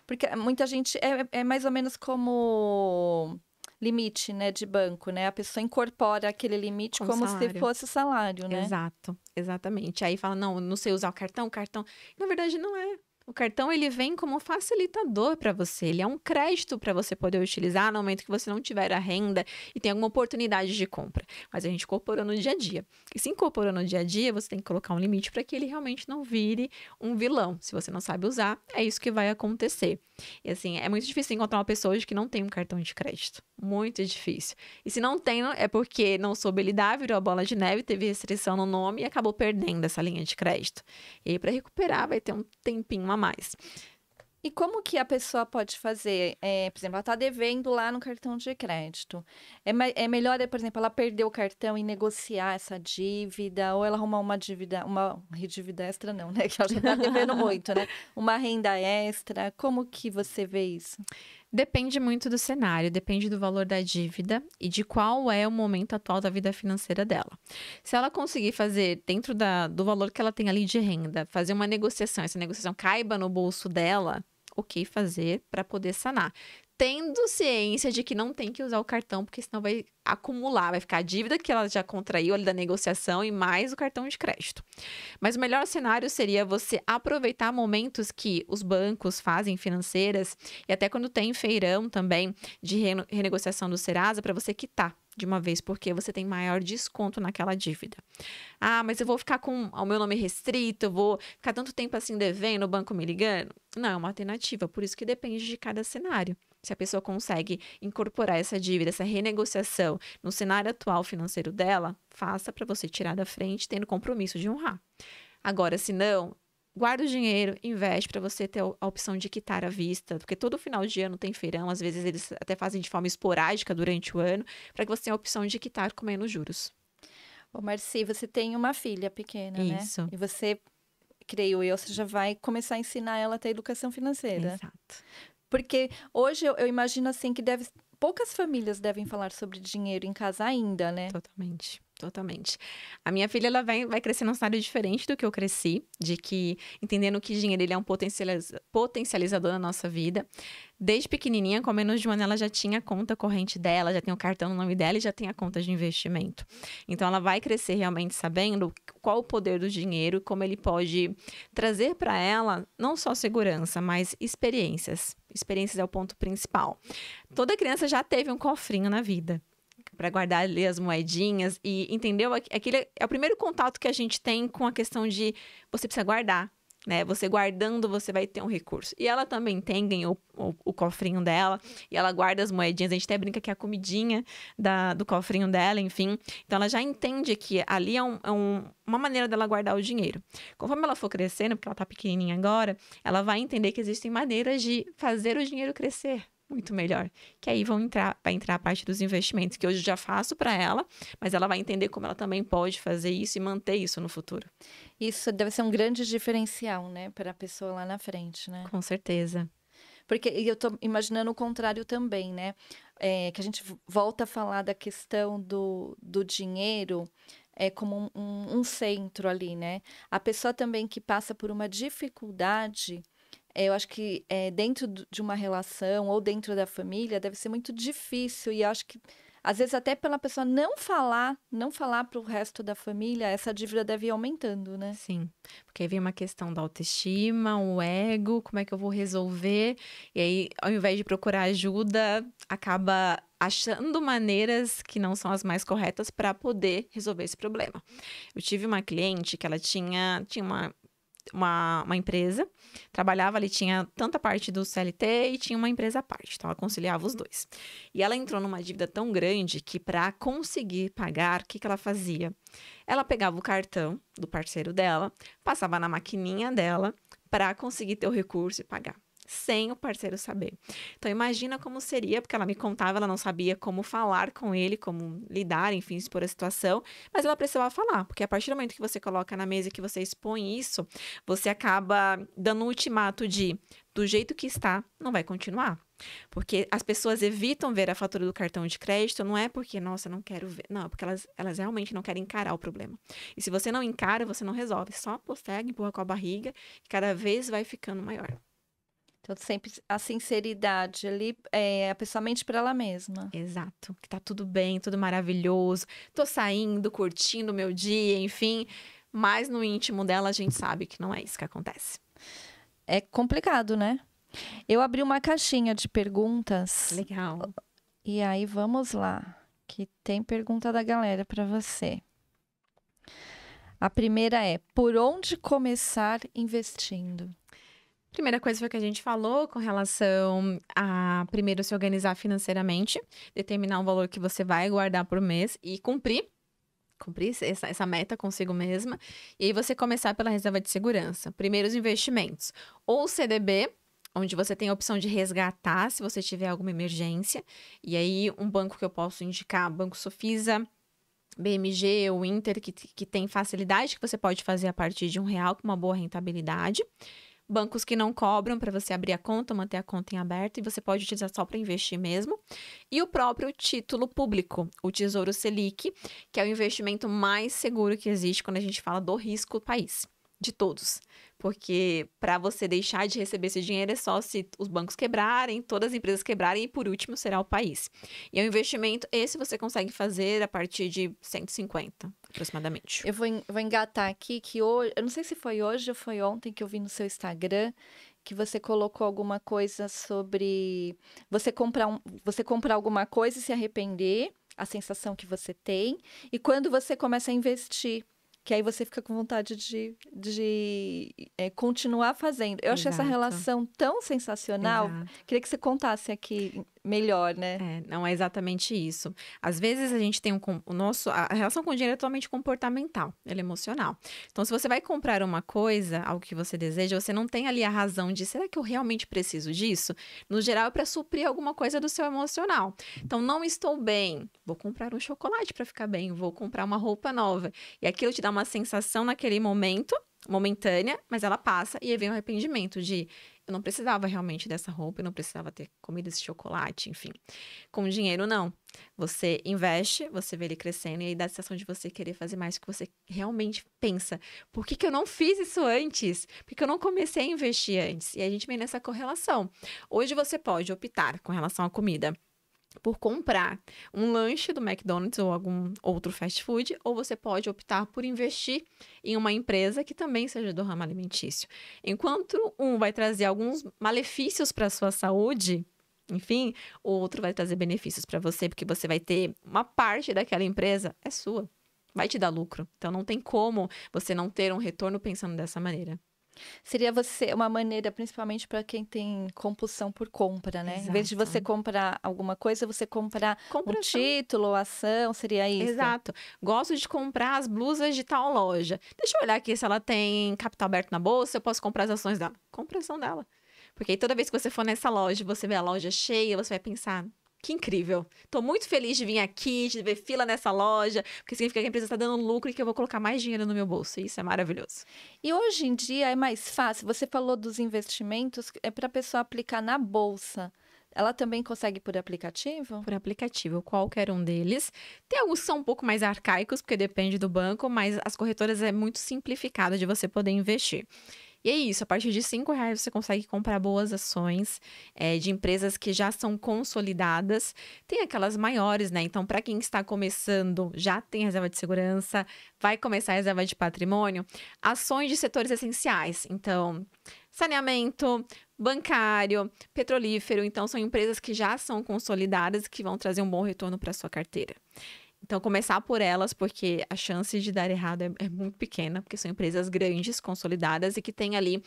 Porque muita gente é mais ou menos como limite, né, de banco, né? A pessoa incorpora aquele limite como se fosse o salário, né? Exato, exatamente. Aí fala, não sei usar o cartão. Na verdade, não é. O cartão, ele vem como um facilitador para você. Ele é um crédito para você poder utilizar no momento que você não tiver a renda e tem alguma oportunidade de compra. Mas a gente incorporou no dia a dia. E se incorporou no dia a dia, você tem que colocar um limite para que ele realmente não vire um vilão. Se você não sabe usar, é isso que vai acontecer. E assim, é muito difícil encontrar uma pessoa hoje que não tem um cartão de crédito. Muito difícil. E se não tem, é porque não soube lidar, virou a bola de neve, teve restrição no nome e acabou perdendo essa linha de crédito. E aí, para recuperar, vai ter um tempinho a mais. E como que a pessoa pode fazer? Por exemplo, ela está devendo lá no cartão de crédito. É melhor, por exemplo, ela perder o cartão e negociar essa dívida, ou ela arrumar uma dívida extra não, né? Que ela já está devendo muito, né? Uma renda extra. Como que você vê isso? Depende muito do cenário, depende do valor da dívida e de qual é o momento atual da vida financeira dela. Se ela conseguir fazer, dentro do valor que ela tem ali de renda, fazer uma negociação, essa negociação caiba no bolso dela, ok fazer para poder sanar. Tendo ciência de que não tem que usar o cartão, porque senão vai acumular, vai ficar a dívida que ela já contraiu ali da negociação e mais o cartão de crédito. Mas o melhor cenário seria você aproveitar momentos que os bancos fazem financeiras e até quando tem feirão também de renegociação do Serasa para você quitar de uma vez, porque você tem maior desconto naquela dívida. Ah, mas eu vou ficar com o meu nome restrito, eu vou ficar tanto tempo assim devendo, o banco me ligando? Não, é uma alternativa, por isso que depende de cada cenário. Se a pessoa consegue incorporar essa dívida, essa renegociação no cenário atual financeiro dela, faça para você tirar da frente, tendo compromisso de honrar. Agora, se não, guarda o dinheiro, investe para você ter a opção de quitar à vista, porque todo final de ano tem feirão, às vezes eles até fazem de forma esporádica durante o ano, para que você tenha a opção de quitar com menos juros. Ô, Marci, você tem uma filha pequena, né? Isso. E você, creio eu, você já vai começar a ensinar ela a ter educação financeira. Exato. Porque hoje eu imagino assim que poucas famílias devem falar sobre dinheiro em casa ainda, né? Totalmente. A minha filha, ela vai crescer num cenário diferente do que eu cresci, de que entendendo que dinheiro ele é um potencializador na nossa vida. Desde pequenininha, com menos de um ano, ela já tinha a conta corrente dela, já tem o cartão no nome dela e já tem a conta de investimento. Então, ela vai crescer realmente sabendo qual o poder do dinheiro, como ele pode trazer para ela não só segurança, mas experiências. Experiências é o ponto principal. Toda criança já teve um cofrinho na vida para guardar ali as moedinhas e entendeu? Aquele é o primeiro contato que a gente tem com a questão de você precisa guardar, né? Você guardando, você vai ter um recurso. E ela também ganhou o cofrinho dela e ela guarda as moedinhas. A gente até brinca que é a comidinha do cofrinho dela, enfim. Então, ela já entende que ali é uma maneira dela guardar o dinheiro. Conforme ela for crescendo, porque ela tá pequenininha agora, ela vai entender que existem maneiras de fazer o dinheiro crescer muito melhor, que aí vai entrar a parte dos investimentos, que hoje eu já faço para ela, mas ela vai entender como ela também pode fazer isso e manter isso no futuro. Isso deve ser um grande diferencial, né, para a pessoa lá na frente, né? Com certeza. Porque eu tô imaginando o contrário também, né? Que a gente volta a falar da questão do dinheiro como um centro ali, né? A pessoa também que passa por uma dificuldade, eu acho que dentro de uma relação ou dentro da família deve ser muito difícil e eu acho que Às vezes até pela pessoa não falar para o resto da família, essa dívida deve ir aumentando, né? Sim, porque aí vem uma questão da autoestima, o ego, como é que eu vou resolver? E aí, ao invés de procurar ajuda, acaba achando maneiras que não são as mais corretas para poder resolver esse problema. Eu tive uma cliente que ela tinha uma empresa, trabalhava ali, tinha tanta parte do CLT e tinha uma empresa à parte, então ela conciliava os dois. E ela entrou numa dívida tão grande que para conseguir pagar, o que ela fazia? Ela pegava o cartão do parceiro dela, passava na maquininha dela para conseguir ter o recurso e pagar, sem o parceiro saber. Então imagina como seria, porque ela me contava, ela não sabia como falar com ele, como lidar, enfim, expor a situação, mas ela precisava falar, porque a partir do momento que você coloca na mesa e que você expõe isso, você acaba dando um ultimato de, do jeito que está, não vai continuar. Porque as pessoas evitam ver a fatura do cartão de crédito, não é porque, nossa, não quero ver. Não, é porque elas realmente não querem encarar o problema. E se você não encara, você não resolve. Só posterga, empurra com a barriga, e cada vez vai ficando maior. Então, sempre a sinceridade ali, a pessoa mente para ela mesma. Exato. Que tá tudo bem, tudo maravilhoso. Tô saindo, curtindo o meu dia, enfim. Mas no íntimo dela, a gente sabe que não é isso que acontece. É complicado, né? Eu abri uma caixinha de perguntas. Legal. E aí, vamos lá. Que tem pergunta da galera para você. A primeira é: por onde começar investindo? Primeira coisa foi o que a gente falou com relação a, primeiro, se organizar financeiramente, determinar um valor que você vai guardar por mês e cumprir essa meta consigo mesma. E aí você começar pela reserva de segurança. Primeiros investimentos. Ou CDB, onde você tem a opção de resgatar se você tiver alguma emergência. E aí um banco que eu posso indicar, Banco Sofisa, BMG ou Inter, que tem facilidade que você pode fazer a partir de R$1 com uma boa rentabilidade. Bancos que não cobram para você abrir a conta, manter a conta em aberto, e você pode utilizar só para investir mesmo. E o próprio título público, o Tesouro Selic, que é o investimento mais seguro que existe quando a gente fala do risco do país, de todos. Porque para você deixar de receber esse dinheiro é só se os bancos quebrarem, todas as empresas quebrarem e, por último, será o país. E é um investimento, esse você consegue fazer a partir de 150, aproximadamente. Eu vou engatar aqui que hoje, eu não sei se foi hoje ou foi ontem que eu vi no seu Instagram que você colocou alguma coisa sobre você comprar alguma coisa e se arrepender, a sensação que você tem, e quando você começa a investir, que aí você fica com vontade de continuar fazendo. Eu achei essa Exato. relação tão sensacional. Exato. Queria que você contasse aqui melhor, né? Não é exatamente isso. Às vezes a gente tem a relação com o dinheiro é totalmente comportamental, ela é emocional. Então, se você vai comprar uma coisa, algo que você deseja, você não tem ali a razão de, será que eu realmente preciso disso? No geral, é para suprir alguma coisa do seu emocional. Então, não estou bem, vou comprar um chocolate para ficar bem, vou comprar uma roupa nova. E aquilo te dá uma sensação naquele momento, momentânea, mas ela passa e aí vem o arrependimento de eu não precisava realmente dessa roupa, eu não precisava ter comido esse chocolate, enfim. Com dinheiro, não. Você investe, você vê ele crescendo e aí dá a sensação de você querer fazer mais do que você realmente pensa. Por que eu não fiz isso antes? Por que eu não comecei a investir antes? E a gente vem nessa correlação. Hoje você pode optar com relação à comida por comprar um lanche do McDonald's ou algum outro fast food, ou você pode optar por investir em uma empresa que também seja do ramo alimentício. Enquanto um vai trazer alguns malefícios para a sua saúde, enfim, o outro vai trazer benefícios para você, porque você vai ter uma parte daquela empresa, é sua, vai te dar lucro. Então não tem como você não ter um retorno pensando dessa maneira. Seria você uma maneira, principalmente para quem tem compulsão por compra, né? Exato. Em vez de você comprar alguma coisa, você comprar um título, ação, seria isso? Exato. Gosto de comprar as blusas de tal loja. Deixa eu olhar aqui se ela tem capital aberto na bolsa, eu posso comprar as ações dela. Compra a ação dela. Porque aí toda vez que você for nessa loja, você vê a loja cheia, você vai pensar, que incrível. Tô muito feliz de vir aqui, de ver fila nessa loja, porque significa que a empresa está dando lucro e que eu vou colocar mais dinheiro no meu bolso. E isso é maravilhoso. E hoje em dia é mais fácil. Você falou dos investimentos, é para a pessoa aplicar na bolsa. Ela também consegue por aplicativo? Por aplicativo, qualquer um deles. Tem alguns que são um pouco mais arcaicos, porque depende do banco, mas as corretoras é muito simplificado de você poder investir. E é isso, a partir de R$ 5 você consegue comprar boas ações de empresas que já são consolidadas. Tem aquelas maiores, né? Então, para quem está começando, já tem reserva de segurança, vai começar a reserva de patrimônio, ações de setores essenciais. Então, saneamento, bancário, petrolífero. Então, são empresas que já são consolidadas e que vão trazer um bom retorno para a sua carteira. Então, começar por elas, porque a chance de dar errado é muito pequena, porque são empresas grandes, consolidadas e que têm ali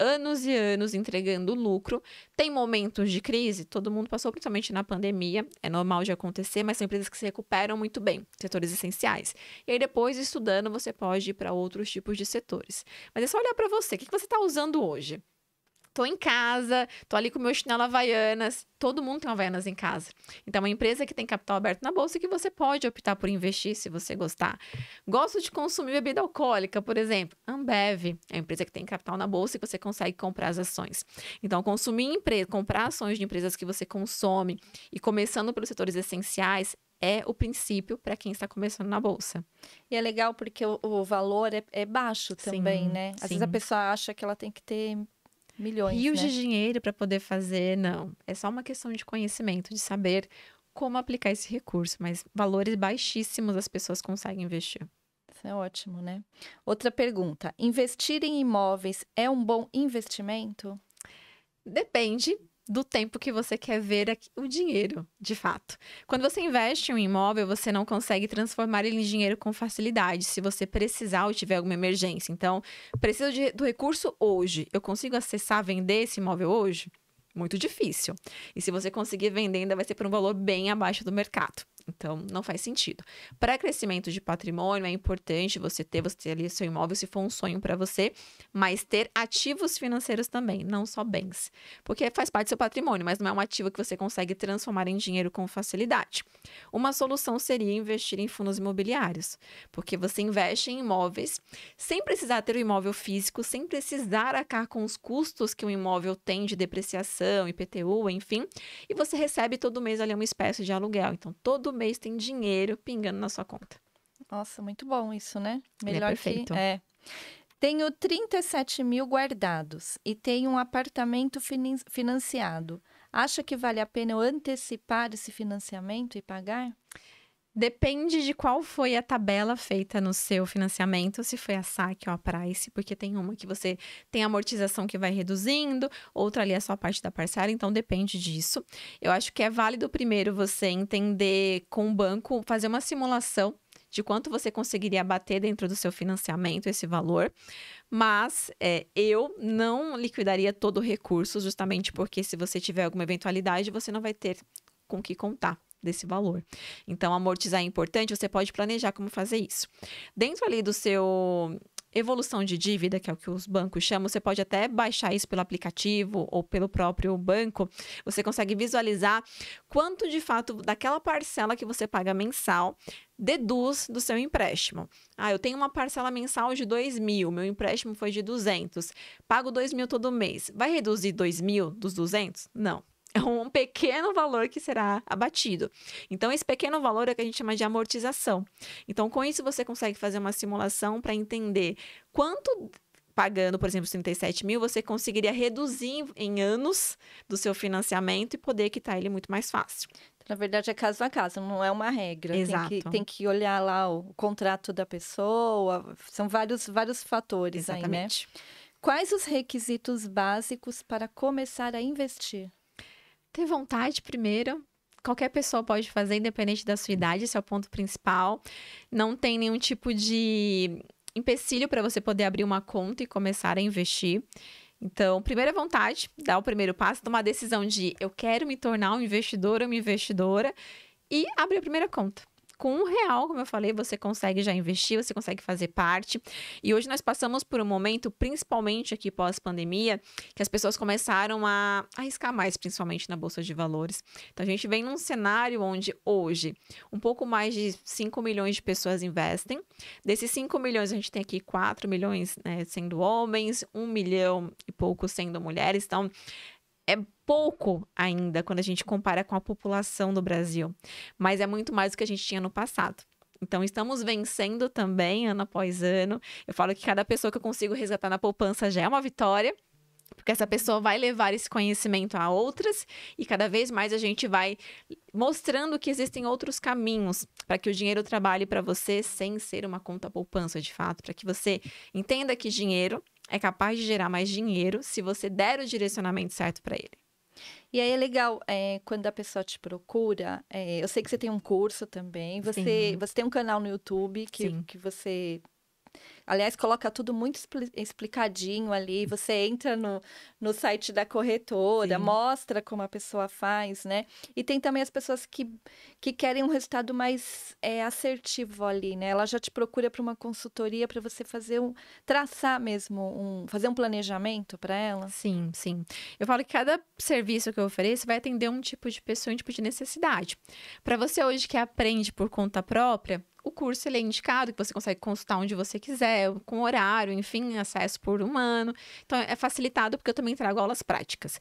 anos e anos entregando lucro. Tem momentos de crise, todo mundo passou, principalmente na pandemia, é normal de acontecer, mas são empresas que se recuperam muito bem, setores essenciais. E aí, depois, estudando, você pode ir para outros tipos de setores. Mas é só olhar para você, o que você está usando hoje? Tô em casa, tô ali com meu chinelo Havaianas. Todo mundo tem Havaianas em casa. Então, é uma empresa que tem capital aberto na bolsa que você pode optar por investir se você gostar. Gosto de consumir bebida alcoólica, por exemplo. Ambev é uma empresa que tem capital na bolsa e você consegue comprar as ações. Então, comprar ações de empresas que você consome e começando pelos setores essenciais é o princípio para quem está começando na bolsa. E é legal porque o valor é baixo também, Sim, né? Às sim. vezes a pessoa acha que ela tem que ter milhões, Rios né? de dinheiro para poder fazer, não. É só uma questão de conhecimento, de saber como aplicar esse recurso, mas valores baixíssimos as pessoas conseguem investir. Isso é ótimo, né? Outra pergunta: investir em imóveis é um bom investimento? Depende do tempo que você quer ver o dinheiro, de fato. Quando você investe em um imóvel, você não consegue transformar ele em dinheiro com facilidade, se você precisar ou tiver alguma emergência. Então, preciso do recurso hoje. Eu consigo acessar, vender esse imóvel hoje? Muito difícil. E se você conseguir vender, ainda vai ser por um valor bem abaixo do mercado. Então, não faz sentido. Para crescimento de patrimônio, é importante você ter ali seu imóvel, se for um sonho para você, mas ter ativos financeiros também, não só bens. Porque faz parte do seu patrimônio, mas não é um ativo que você consegue transformar em dinheiro com facilidade. Uma solução seria investir em fundos imobiliários, porque você investe em imóveis sem precisar ter o imóvel físico, sem precisar arcar com os custos que o imóvel tem de depreciação, IPTU, enfim, e você recebe todo mês ali uma espécie de aluguel. Então, todo mês tem dinheiro pingando na sua conta. Nossa, muito bom isso, né? Ele é perfeito. Tenho 37 mil guardados e tenho um apartamento financiado. Acha que vale a pena eu antecipar esse financiamento e pagar? Depende de qual foi a tabela feita no seu financiamento, se foi a saque ou a price, porque tem uma que você tem amortização que vai reduzindo, outra ali é só a parte da parcela, então depende disso. Eu acho que é válido primeiro você entender com o banco, fazer uma simulação de quanto você conseguiria abater dentro do seu financiamento esse valor, mas eu não liquidaria todo o recurso, justamente porque se você tiver alguma eventualidade, você não vai ter com que contar desse valor. Então, amortizar é importante, você pode planejar como fazer isso. Dentro ali do seu evolução de dívida, que é o que os bancos chamam, você pode até baixar isso pelo aplicativo ou pelo próprio banco, você consegue visualizar quanto de fato daquela parcela que você paga mensal deduz do seu empréstimo. Eu tenho uma parcela mensal de 2.000, meu empréstimo foi de 200, pago 2.000 todo mês. Vai reduzir 2.000 dos 200? Não. É um pequeno valor que será abatido. Então, esse pequeno valor é o que a gente chama de amortização. Então, com isso, você consegue fazer uma simulação para entender quanto, pagando, por exemplo, 37 mil, você conseguiria reduzir em anos do seu financiamento e poder quitar ele muito mais fácil. Na verdade, é caso a caso, não é uma regra. Exato. Tem que olhar lá o contrato da pessoa, são vários fatores. Exatamente. Aí, né? Quais os requisitos básicos para começar a investir? Ter vontade primeiro. Qualquer pessoa pode fazer, independente da sua idade, esse é o ponto principal. Não tem nenhum tipo de empecilho para você poder abrir uma conta e começar a investir. Então, primeira vontade, dar o primeiro passo, tomar a decisão de eu quero me tornar um investidor ou uma investidora e abrir a primeira conta. Com R$1, como eu falei, você consegue já investir, você consegue fazer parte. E hoje nós passamos por um momento, principalmente aqui pós-pandemia, que as pessoas começaram a arriscar mais, principalmente na Bolsa de Valores. Então, a gente vem num cenário onde hoje um pouco mais de 5 milhões de pessoas investem. Desses 5 milhões, a gente tem aqui 4 milhões sendo homens, 1 milhão e pouco sendo mulheres. Então, é pouco ainda quando a gente compara com a população do Brasil, mas é muito mais do que a gente tinha no passado. Então, estamos vencendo também, ano após ano. Eu falo que cada pessoa que eu consigo resgatar na poupança já é uma vitória, porque essa pessoa vai levar esse conhecimento a outras e cada vez mais a gente vai mostrando que existem outros caminhos para que o dinheiro trabalhe para você sem ser uma conta poupança, de fato, para que você entenda que dinheiro é capaz de gerar mais dinheiro se você der o direcionamento certo para ele. E aí é legal, quando a pessoa te procura, eu sei que você tem um curso também, você tem um canal no YouTube que você... Aliás, coloca tudo muito explicadinho ali. Você entra no site da corretora, mostra como a pessoa faz, né? E tem também as pessoas que querem um resultado mais assertivo ali, né? Ela já te procura para uma consultoria para você fazer traçar mesmo, fazer um planejamento para ela. Sim, sim. Eu falo que cada serviço que eu ofereço vai atender um tipo de pessoa, um tipo de necessidade. Para você hoje que aprende por conta própria, o curso ele é indicado, que você consegue consultar onde você quiser, com horário, enfim, acesso por um ano. Então, é facilitado porque eu também trago aulas práticas.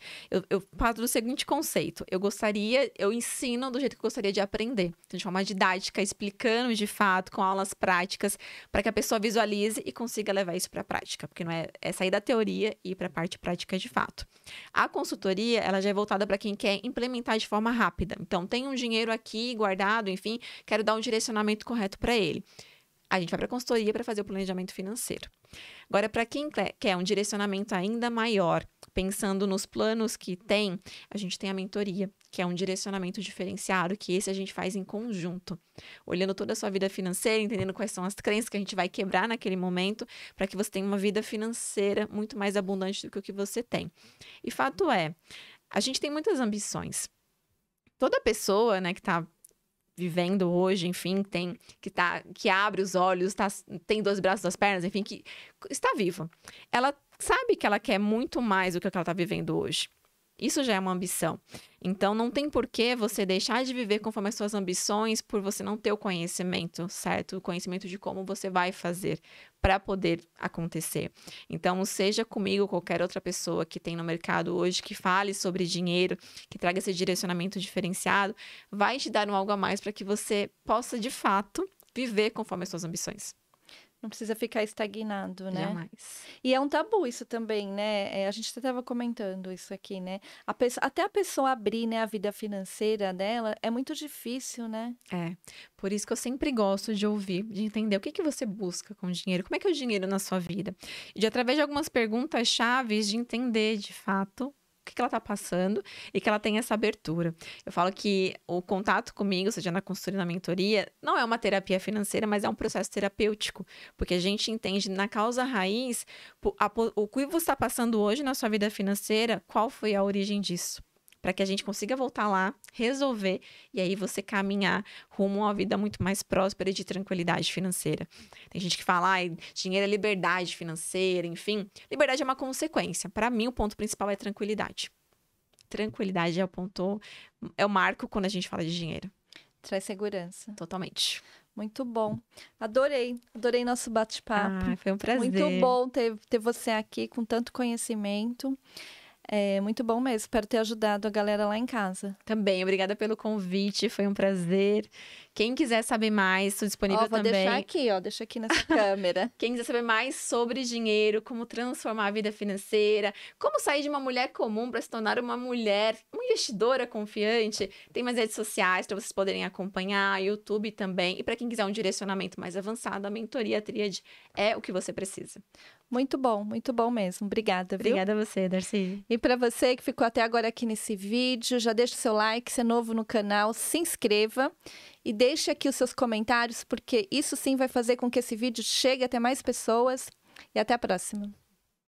Eu parto do seguinte conceito. Eu ensino do jeito que eu gostaria de aprender. Então, de forma didática, explicando de fato, com aulas práticas, para que a pessoa visualize e consiga levar isso para a prática. Porque não é sair da teoria e ir para a parte prática de fato. A consultoria, ela já é voltada para quem quer implementar de forma rápida. Então, tem um dinheiro aqui guardado, enfim, quero dar um direcionamento correto para ele. A gente vai para a consultoria para fazer o planejamento financeiro. Agora, para quem quer um direcionamento ainda maior, pensando nos planos que tem, a gente tem a mentoria, que é um direcionamento diferenciado, que esse a gente faz em conjunto, olhando toda a sua vida financeira, entendendo quais são as crenças que a gente vai quebrar naquele momento, para que você tenha uma vida financeira muito mais abundante do que o que você tem. E fato é, a gente tem muitas ambições. Toda pessoa, né, que está vivendo hoje, enfim, que abre os olhos, tem 2 braços, 2 pernas, enfim, que está viva. Ela sabe que ela quer muito mais do que ela está vivendo hoje. Isso já é uma ambição. Então, não tem por que você deixar de viver conforme as suas ambições por você não ter o conhecimento, certo? O conhecimento de como você vai fazer para poder acontecer. Então, seja comigo ou qualquer outra pessoa que tem no mercado hoje que fale sobre dinheiro, que traga esse direcionamento diferenciado, vai te dar algo a mais para que você possa, de fato, viver conforme as suas ambições. Não precisa ficar estagnado, né? Jamais. E é um tabu isso também, né? A gente estava comentando isso aqui, né? Até a pessoa abrir, né, a vida financeira dela é muito difícil, né? Por isso que eu sempre gosto de ouvir, de entender o que você busca com o dinheiro, como é que é o dinheiro na sua vida. E de, através de algumas perguntas chaves, de entender, de fato, o que ela está passando e que ela tem essa abertura. Eu falo que o contato comigo, seja na consultoria, na mentoria, não é uma terapia financeira, mas é um processo terapêutico, porque a gente entende na causa raiz o que você está passando hoje na sua vida financeira, qual foi a origem disso, para que a gente consiga voltar lá, resolver, e aí você caminhar rumo a uma vida muito mais próspera e de tranquilidade financeira. Tem gente que fala, dinheiro é liberdade financeira, enfim. Liberdade é uma consequência. Para mim, o ponto principal é tranquilidade. Tranquilidade é o marco quando a gente fala de dinheiro. Traz segurança. Totalmente. Muito bom. Adorei nosso bate-papo. Foi um prazer. Muito bom ter você aqui com tanto conhecimento. É muito bom mesmo, espero ter ajudado a galera lá em casa. Também, obrigada pelo convite, foi um prazer. Quem quiser saber mais, estou disponível também. Deixa aqui nessa câmera. Quem quiser saber mais sobre dinheiro, como transformar a vida financeira, como sair de uma mulher comum para se tornar uma investidora confiante, tem mais redes sociais para vocês poderem acompanhar, YouTube também. E para quem quiser um direcionamento mais avançado, a mentoria Tríade é o que você precisa. Muito bom mesmo. Obrigada, viu? Obrigada a você, Darcy. E para você que ficou até agora aqui nesse vídeo, já deixa o seu like, se é novo no canal, se inscreva e deixe aqui os seus comentários, porque isso sim vai fazer com que esse vídeo chegue até mais pessoas. E até a próxima.